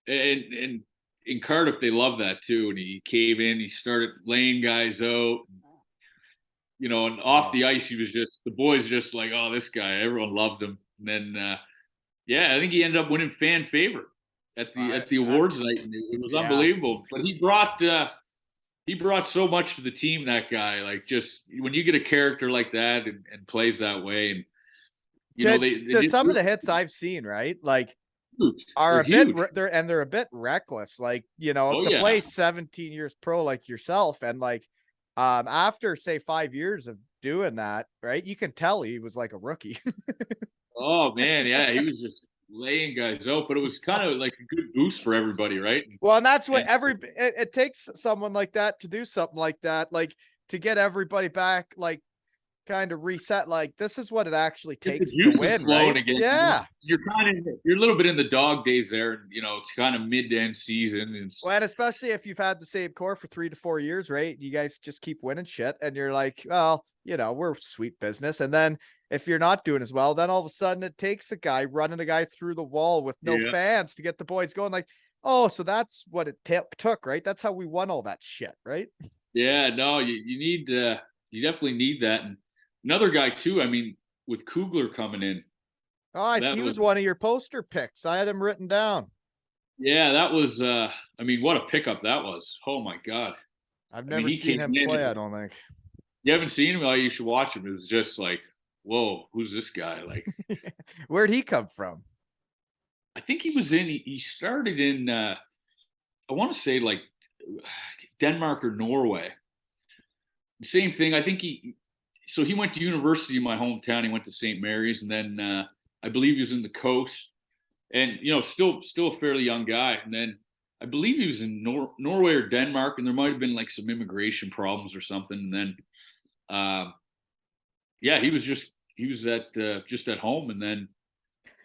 and in Cardiff they love that too. And he came in, he started laying guys out. And off the ice, the boys just like, oh, this guy, everyone loved him. And then, I think he ended up winning fan favorite at the awards night. And it was unbelievable. But he brought so much to the team, that guy. Like, just when you get a character like that and plays that way, and some of the hits I've seen, right? Like, are they're a bit reckless. Like, play 17 years pro like yourself, and like, after say 5 years of doing that, right, you can tell he was like a rookie. Oh man, yeah, he was just laying guys out, but it was kind of like a good boost for everybody, right? Well, and that's what it takes someone like that to do something like that, like to get everybody back, like kind of reset. Like, this is what it actually takes to win, right? Again. Yeah, you're a little bit in the dog days there. It's kind of mid to end season, and especially if you've had the same core for 3 to 4 years, right? You guys just keep winning shit, and you're like, well, we're sweet business. And then if you're not doing as well, then all of a sudden it takes a guy running a guy through the wall with no fans to get the boys going. Like, oh, so that's what it took, right? That's how we won all that shit, right? Yeah, no, you definitely need that. And another guy too, I mean, with Kugler coming in. Oh, I see. He was one of your poster picks. I had him written down. Yeah, that was, what a pickup that was. Oh my God. I've never seen him play, I don't think. You haven't seen him? Oh, you should watch him. It was just like, whoa, who's this guy? Like, where'd he come from? I think he started in, I want to say like Denmark or Norway. Same thing. I think he went to university in my hometown. He went to St. Mary's, and then I believe he was in the coast, and still a fairly young guy. And then I believe he was in Norway or Denmark, and there might have been like some immigration problems or something. And then, he was at home, and then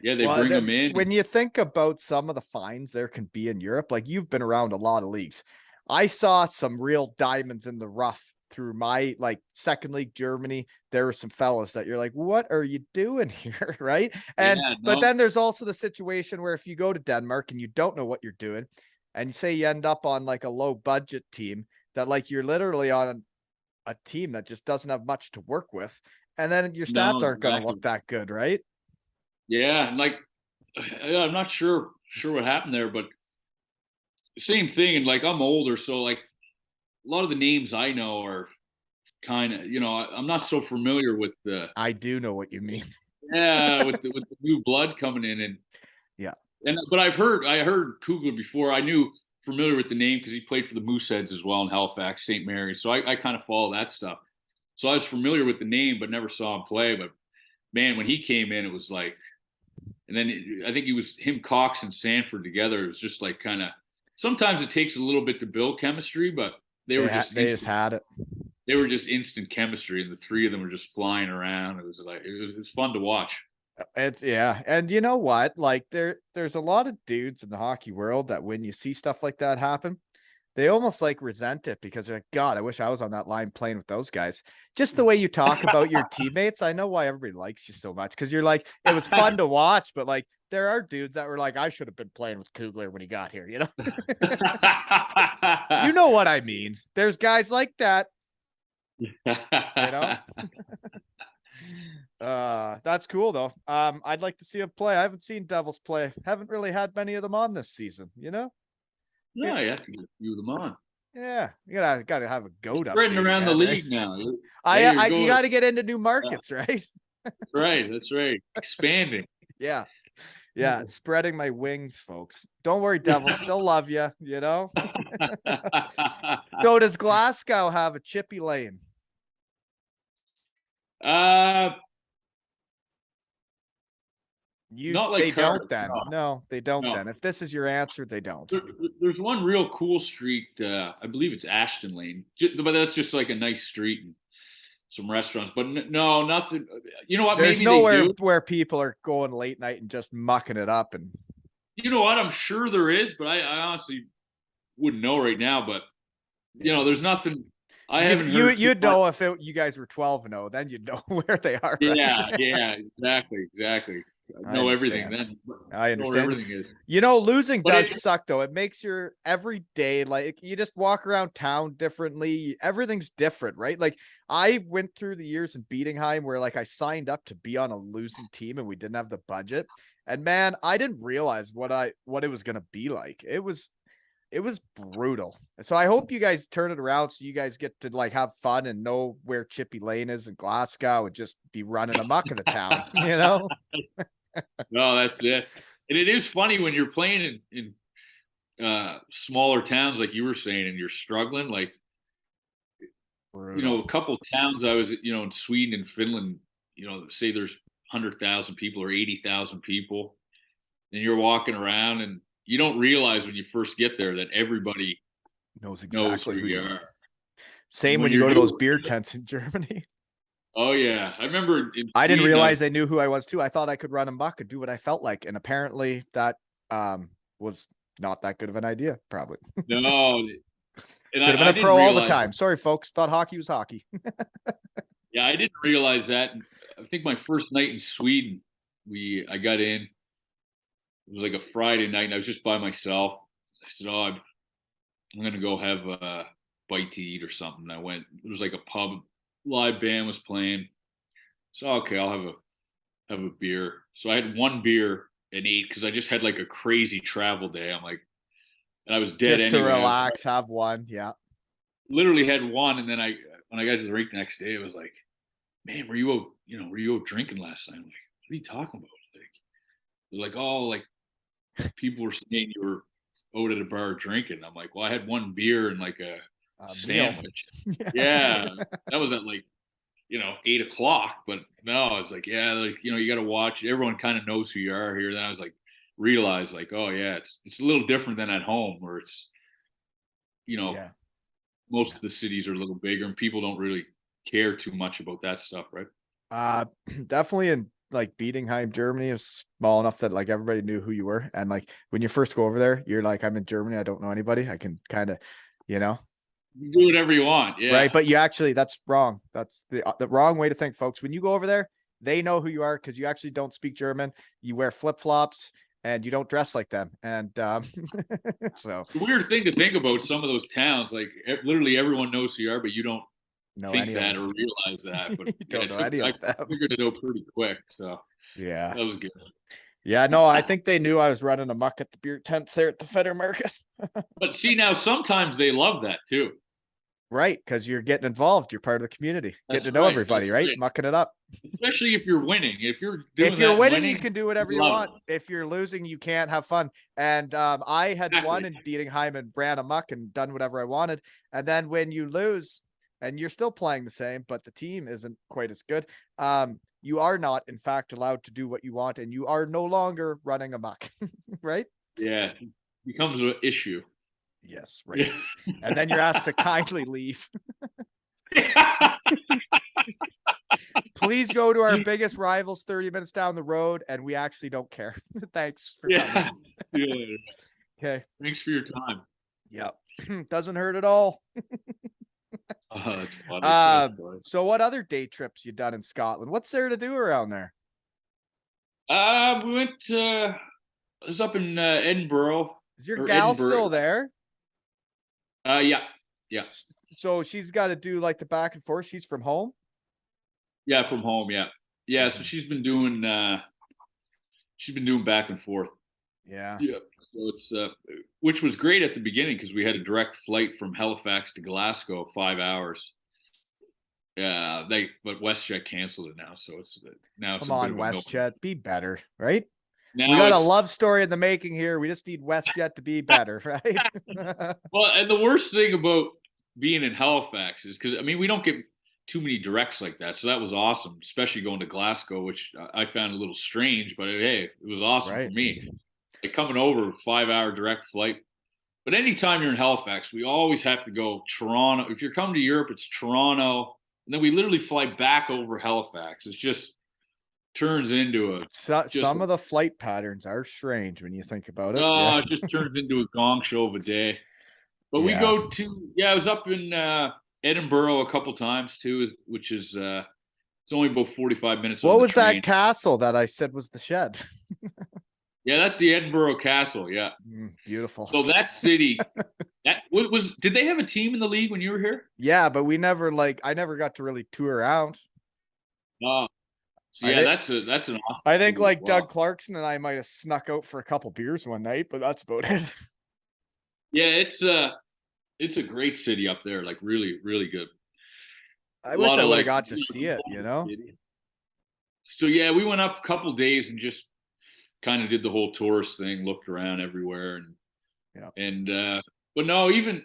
they bring him in. When you think about some of the fines there can be in Europe, like, you've been around a lot of leagues. I saw some real diamonds in the rough through my second league Germany. There were some fellas that you're like, what are you doing here? Right. And but then there's also the situation where if you go to Denmark and you don't know what you're doing, and you say you end up on like a low budget team, that like you're literally on a team that just doesn't have much to work with, and then your stats aren't going to look that good, right? Yeah, and like, I'm not sure what happened there, but same thing. And like, I'm older, so like a lot of the names I know are kind of, I'm not so familiar with the. I do know what you mean. Yeah, with the new blood coming in, and but I heard Kugler before. I knew, familiar with the name because he played for the Mooseheads as well in Halifax, St. Mary's. So I kind of follow that stuff. So I was familiar with the name, but never saw him play. But man, when he came in, it was like, and then I think him, Cox, and Sanford together. It was just like kind of. Sometimes it takes a little bit to build chemistry, but they just had it. They were just instant chemistry, and the three of them were just flying around. It was like it was fun to watch. And you know what? Like, there's a lot of dudes in the hockey world that when you see stuff like that happen, they almost like resent it because they're like, God, I wish I was on that line playing with those guys. Just the way you talk about your teammates, I know why everybody likes you so much, because you're like, it was fun to watch, but like, there are dudes that were like, I should have been playing with Kugler when he got here, You know what I mean? There's guys like that. That's cool though. I'd like to see him play. I haven't seen Devils play. Haven't really had many of them on this season, No, you have to get a few of them on. Yeah, you gotta have a goat up. Spreading around the league now. You got to get into new markets, right? Right, that's right. Expanding. Yeah, it's spreading my wings, folks. Don't worry, Devils, still love you. So does Glasgow have a chippy lane? They don't then. No, they don't then. If this is your answer, they don't. There's one real cool street. I believe it's Ashton Lane, but that's just like a nice street and some restaurants. But no, nothing. You know what? There's nowhere where people are going late night and just mucking it up. And you know what? I'm sure there is, but I honestly wouldn't know right now. But there's nothing. I haven't heard. You'd know if you guys were 12-0, then you'd know where they are. Yeah, Right? yeah, exactly. I know everything then. I understand. Know everything is. Losing does suck though. It makes your every day, like, you just walk around town differently. Everything's different, right? Like, I went through the years in Bietigheim where, like, I signed up to be on a losing team and we didn't have the budget. And man, I didn't realize what it was gonna be like. It was brutal. So I hope you guys turn it around so you guys get to, like, have fun and know where Chippy Lane is in Glasgow and just be running amok in the town, No, that's it. And it is funny when you're playing in smaller towns, like you were saying, and you're struggling. Like, brutal. A couple towns I was, in Sweden and Finland, say there's 100,000 people or 80,000 people, and you're walking around and you don't realize when you first get there that everybody knows exactly who you are. Same when you go to those beer tents in Germany. Oh yeah, I remember. I didn't realize they knew who I was too. I thought I could run amok and do what I felt like, and apparently that was not that good of an idea. Probably. No. Should have been a pro all the time. Sorry, folks. Thought hockey was hockey. Yeah, I didn't realize that. I think my first night in Sweden, I got in. It was like a Friday night, and I was just by myself. I said, "Oh, I'm gonna go have a bite to eat or something." And I went. There was like a pub. Live band was playing. So okay, I'll have a beer. So I had one beer and ate because I just had like a crazy travel day. I'm like, and I was dead just anyway. To relax, have one. Yeah. Literally had one, and then when I got to the rink the next day, it was like, man, were you out drinking last night? I'm like, what are you talking about? Like, oh, like people were saying you were out at a bar drinking. I'm like, well, I had one beer and like a sandwich. Yeah. That was at like 8:00, but no, it's like, yeah, like, you got to watch. Everyone kind of knows who you are here. Then I was like, realized like, oh yeah, it's a little different than at home where it's, most of the cities are a little bigger and people don't really care too much about that stuff, right? Definitely in like Bietigheim, Germany is small enough that like everybody knew who you were. And like when you first go over there, you're like, I'm in Germany, I don't know anybody. I can kind of, You do whatever you want, yeah. Right, but that's wrong. That's the wrong way to think, folks. When you go over there, they know who you are because you actually don't speak German. You wear flip-flops and you don't dress like them. And so it's a weird thing to think about. Some of those towns, like literally everyone knows who you are, but you don't think that or realize that. But you don't know any of them. I figured it out pretty quick. So yeah, that was good. Yeah, no, I think they knew I was running amok at the beer tents there at the Feder Market. But see, now sometimes they love that too. Right, because you're getting involved. You're part of the community. Getting to know everybody, right? Mucking it up. Especially if you're winning. If you're winning, you can do whatever you want. If you're losing, you can't have fun. And I had won in Bietigheim and ran amok and done whatever I wanted. And then when you lose and you're still playing the same, but the team isn't quite as good, you are not, in fact, allowed to do what you want, and you are no longer running amok, right? Yeah, it becomes an issue. Yes, right. Yeah. And then you're asked to kindly leave. Please go to our biggest rivals 30 minutes down the road, and we actually don't care. Thanks for coming. See you later. Okay. Thanks for your time. Yep. Doesn't hurt at all. That's funny. So what other day trips you done in Scotland? What's there to do around there? We went I was up in Edinburgh. Is your gal still there? Yeah. So she's got to do like the back and forth. She's from home? Yeah, from home, yeah. Yeah, so she's been doing back and forth. Yeah. Yeah. So it's which was great at the beginning because we had a direct flight from Halifax to Glasgow, 5 hours. Yeah, but WestJet canceled it now, so it's now. Come on, WestJet, be better, right? Now we got a love story in the making here. We just need WestJet to be better, right? Well, and the worst thing about being in Halifax is because we don't get too many directs like that, so that was awesome, especially going to Glasgow, which I found a little strange, but hey, it was awesome for me. Like coming over, 5-hour direct flight. But anytime you're in Halifax, we always have to go Toronto. If you're coming to Europe, it's Toronto, and then we literally fly back over Halifax. It's just turns into some of the flight patterns are strange when you think about it. No, it just turns into a gong show of a day. But we go to I was up in Edinburgh a couple times too, which is it's only about 45 minutes. What was that castle that I said was the shed? Yeah, that's the Edinburgh Castle. Yeah, beautiful. So that city, did they have a team in the league when you were here? Yeah, but we never I never got to really tour around. So yeah, that's an awesome I think like Doug Clarkson and I might have snuck out for a couple beers one night, but that's about it. Yeah, it's a great city up there, like really, really good. I wish I would have got to see it, So yeah, we went up a couple days and just kind of did the whole tourist thing, looked around everywhere, but no, even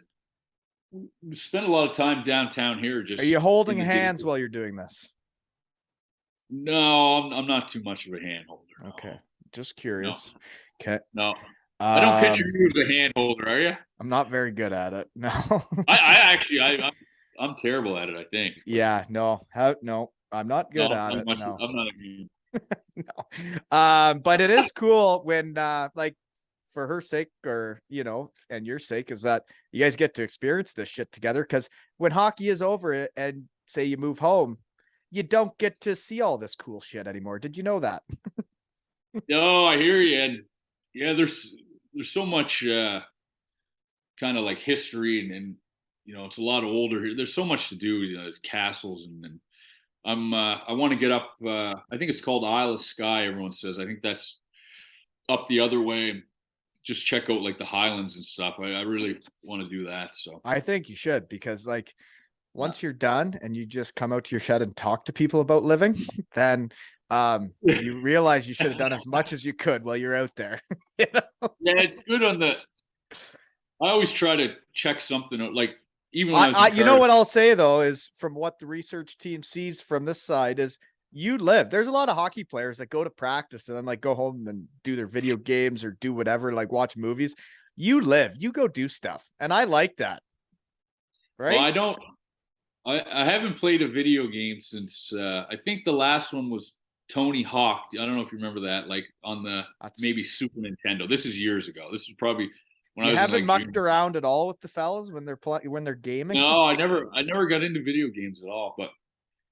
spent a lot of time downtown here. Just are you holding hands while you're doing this? No, I'm not too much of a hand holder. No. Okay, just curious. No. Okay, no, I don't picture you as a hand holder. Are you? I'm not very good at it. No, I'm terrible at it. I think. Yeah, no, I'm not good at it. No, I'm not a hand. No, but it is cool when like for her sake or and your sake is that you guys get to experience this shit together, because when hockey is over and say you move home, you don't get to see all this cool shit anymore. Did you know that? No, I hear you. And yeah, there's so much kind of like history and it's a lot older here. There's so much to do. There's castles and I want to get up. I think it's called Isle of Skye. Everyone says. I think that's up the other way. And just check out like the Highlands and stuff. I really want to do that. So I think you should, because like once you're done and you just come out to your shed and talk to people about living, then you realize you should have done as much as you could while you're out there. Yeah, it's good on the. I always try to check something out, like. Even when you know what I'll say though is, from what the research team sees from this side, is you live. There's a lot of hockey players that go to practice and then like go home and do their video games or do whatever, like watch movies. You live, you go do stuff, and I like that. Right? Well, I haven't played a video game since I think the last one was Tony Hawk. I don't know if you remember that, like on the maybe Super Nintendo. This is years ago. This is probably. You haven't mucked around at all with the fellas when they're gaming? No, I never got into video games at all. But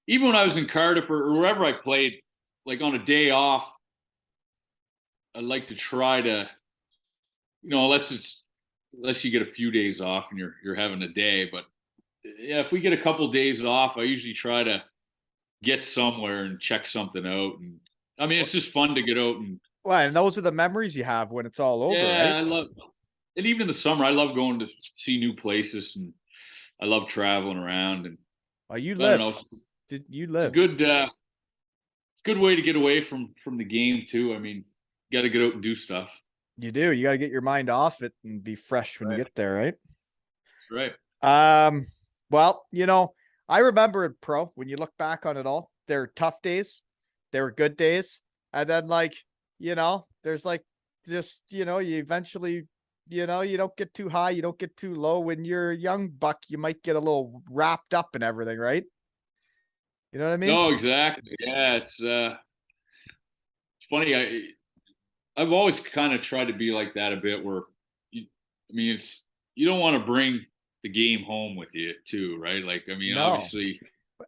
even when I was in Cardiff or wherever I played, like on a day off, I like to try to, unless you get a few days off and you're having a day. But yeah, if we get a couple days off, I usually try to get somewhere and check something out. And I mean, it's just fun to get out and. Well, and those are the memories you have when it's all over. Yeah, right? I love. And even in the summer, I love going to see new places, and I love traveling around. And you live? Did you live? It's a good way to get away from the game too. I mean, you got to get out and do stuff. You do. You got to get your mind off it and be fresh when you get there, right? That's right. Well, I remember in pro, when you look back on it all, there were tough days, there were good days, and then there's like just you eventually. You don't get too high, you don't get too low. When you're a young buck, you might get a little wrapped up in everything, right? You know what I mean? No, exactly. Yeah, it's funny. I've always kind of tried to be like that a bit. Where, you don't want to bring the game home with you too, right? Like, obviously.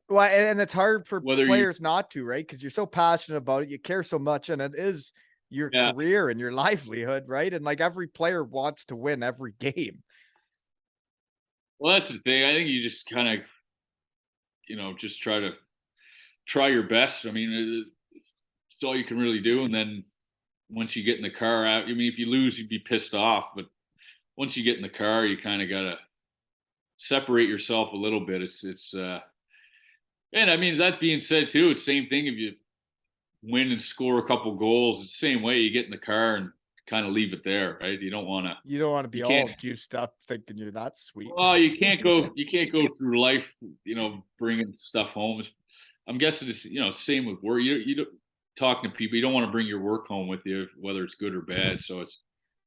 Well, and it's hard for players not to, right? Because you're so passionate about it, you care so much, and it is your career and your livelihood, right? And like every player wants to win every game. Well, that's the thing. I think you just kind of, just try your best. I mean, it's all you can really do. And then once you get in the car out, if you lose, you'd be pissed off. But once you get in the car, you kind of got to separate yourself a little bit. And I mean, that being said too, it's the same thing if you win and score a couple goals. It's the same way. You get in the car and kind of leave it there, right? You don't want to be all juiced up thinking you're that sweet. Well, you can't go through life, bringing stuff home. I'm guessing it's, same with work. You don't talking to people. You don't want to bring your work home with you, whether it's good or bad. So it's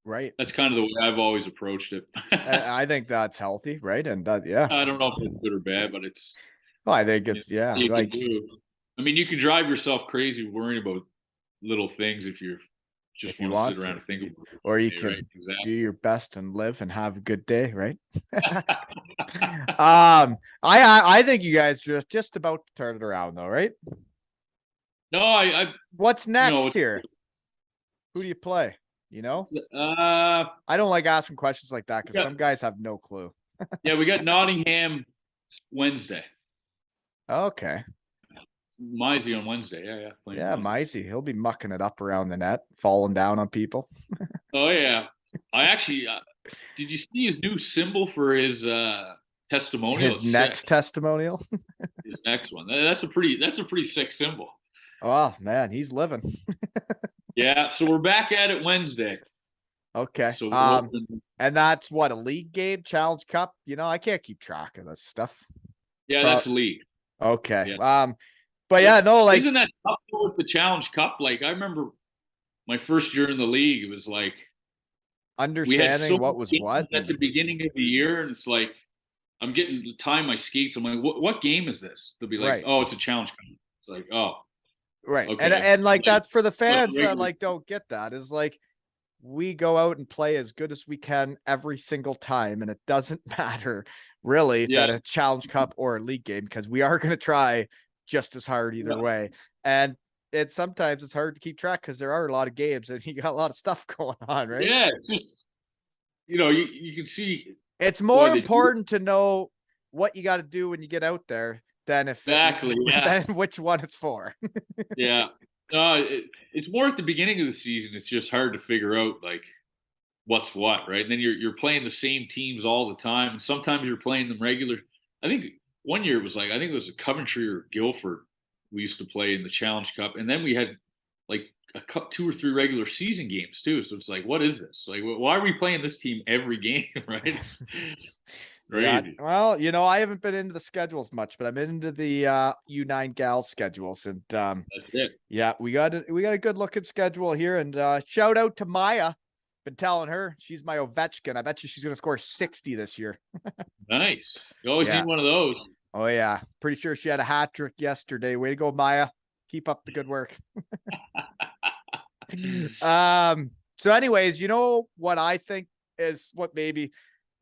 right. That's kind of the way I've always approached it. I think that's healthy, right? And that, yeah. I don't know if it's good or bad, but it's. Oh, I think it's like. You can drive yourself crazy worrying about little things if you're just want to sit around and think about it. Or you can do your best and live and have a good day, right? I think you guys are just about to turn it around though, right? No, I what's next here? Who do you play? You know? I don't like asking questions like that because some guys have no clue. Yeah, we got Nottingham Wednesday. Okay. Mizey on Wednesday. Yeah, Mizey. He'll be mucking it up around the net, falling down on people. Oh, yeah. I actually, did you see his new symbol for his testimonial? His next testimonial? His next one. That's a pretty sick symbol. Oh, man, he's living. Yeah, so we're back at it Wednesday. Okay. So and that's what, a league game, Challenge Cup? You know, I can't keep track of this stuff. Yeah, that's league. Okay. Yeah. But yeah, no, like, isn't that tough with the Challenge Cup? Like, I remember my first year in the league, it was like understanding what was what at the beginning of the year, and it's like I'm getting to tie my skates. I'm like, what game is this? They'll be like, oh, it's a Challenge Cup. It's like, oh, right. Okay. And like that for the fans that like don't get that is like we go out and play as good as we can every single time, and it doesn't matter really that a Challenge Cup or a league game because we are going to try just as hard either way. And sometimes it's hard to keep track because there are a lot of games and you got a lot of stuff going on, right? Yeah, it's just, you can see. It's more important to know what you got to do when you get out there than than which one it's for. Yeah. It's more at the beginning of the season. It's just hard to figure out like what's what, right? And then you're playing the same teams all the time, and sometimes you're playing them regular. I think one year it was like, I think it was a Coventry or Guildford we used to play in the Challenge Cup, and then we had like a cup 2 or 3 regular season games too. So it's like, what is this? Like, why are we playing this team every game, right? Yeah. Well, I haven't been into the schedules much, but I'm into the U9 Gals schedules, and that's it. Yeah, we got a good looking schedule here, and shout out to Maya. Been telling her she's my Ovechkin. I bet you she's gonna score 60 this year. Nice. You always need one of those. Oh yeah, pretty sure she had a hat trick yesterday. Way to go, Maya. Keep up the good work. So anyways, what I think is what maybe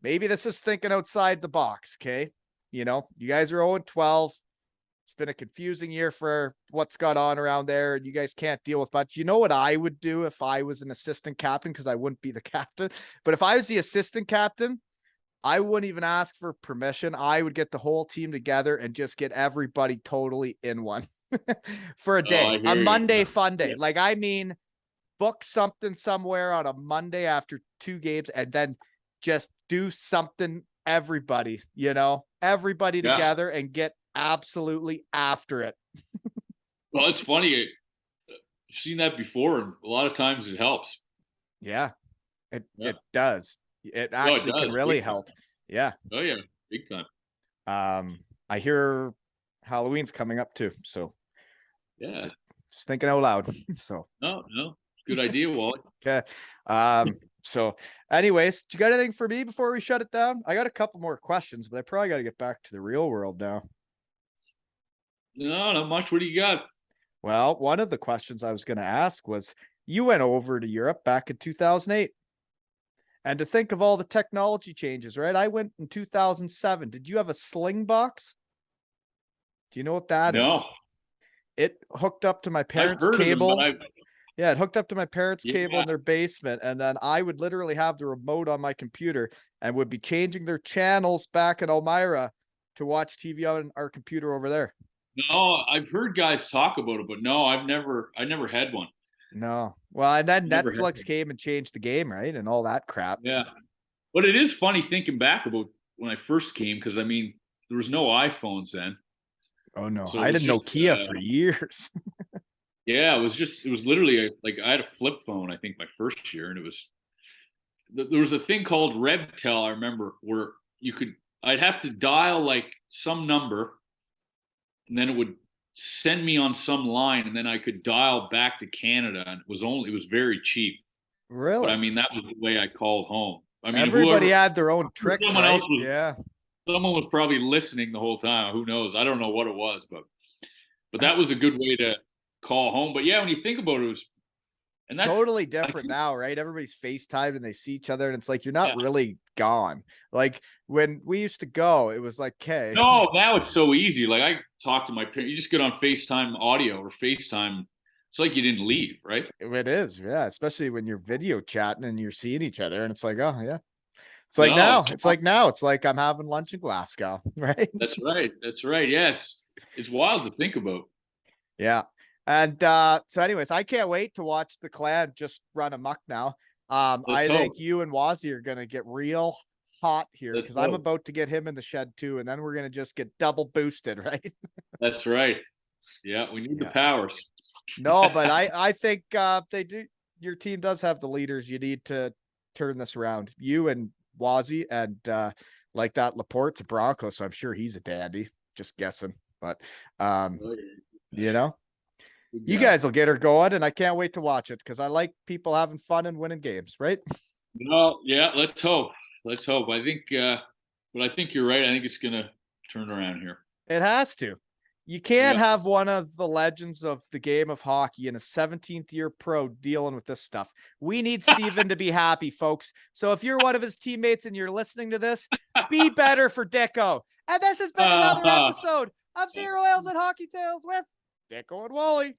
this is thinking outside the box. Okay. You guys are 0-12. It's been a confusing year for what's got on around there, and you guys can't deal with much. You know what I would do if I was an assistant captain, because I wouldn't be the captain. But if I was the assistant captain, I wouldn't even ask for permission. I would get the whole team together and just get everybody totally in one for a day, a Monday fun day. Like, I mean, book something somewhere on a Monday after 2 games and then just do something, everybody together and get absolutely after it. Well, it's funny. I've seen that before, and a lot of times it helps. Yeah, it does. It actually can really help. Yeah. Oh yeah, big time. I hear Halloween's coming up too, so yeah, just thinking out loud. So no, good idea, Wally. Okay. So anyways, do you got anything for me before we shut it down? I got a couple more questions, but I probably got to get back to the real world now. No, not much. What do you got? Well, one of the questions I was going to ask was, you went over to Europe back in 2008. And to think of all the technology changes, right? I went in 2007. Did you have a sling box? Do you know what that is? No. It hooked up to my parents' cable. Yeah, it hooked up to my parents' cable in their basement. And then I would literally have the remote on my computer and would be changing their channels back in Elmira to watch TV on our computer over there. No, I've heard guys talk about it, but no, I never had one. No. Well, and then Netflix came and changed the game, right? And all that crap. Yeah. But it is funny thinking back about when I first came, because I mean, there was no iPhones then. Oh no, so I had a Nokia for years. Yeah, it was literally like I had a flip phone, I think, my first year, and there was a thing called RevTel, I remember, where I'd have to dial like some number, and then it would send me on some line, and then I could dial back to Canada, and it was very cheap. Really? But I mean, that was the way I called home. I mean, everybody had their own tricks, right? Someone was probably listening the whole time. Who knows? I don't know what it was, but that was a good way to call home. But yeah, when you think about it, And that's totally different now, right? Everybody's FaceTime and they see each other, and it's like you're not really gone. Like when we used to go, it was like, okay. No, now it's so easy. Like I talk to my parents, you just get on FaceTime audio or FaceTime. It's like you didn't leave, right? It is, yeah. Especially when you're video chatting and you're seeing each other, and it's like, oh yeah. It's like now. It's like now. It's like I'm having lunch in Glasgow, right? That's right. That's right. Yes. It's wild to think about. Yeah. And so anyways, I can't wait to watch the clan just run amok now. I think you and Wazzy are gonna get real hot here because I'm about to get him in the shed too, and then we're gonna just get double boosted, right? That's right. Yeah, we need the powers. No, but I think they do. Your team does have the leaders. You need to turn this around. You and Wazzy, and like that Laporte's a Bronco, so I'm sure he's a dandy. Just guessing, but you know, you guys will get her going, and I can't wait to watch it because I like people having fun and winning games, right? No, yeah, let's hope. Let's hope. I think, but I think you're right. I think it's gonna turn around here. It has to. You can't have one of the legends of the game of hockey in a 17th year pro dealing with this stuff. We need Steven to be happy, folks. So if you're one of his teammates and you're listening to this, be better for Dicko. And this has been another episode of Zero Ales and Hockey Tales with Dicko and Wally.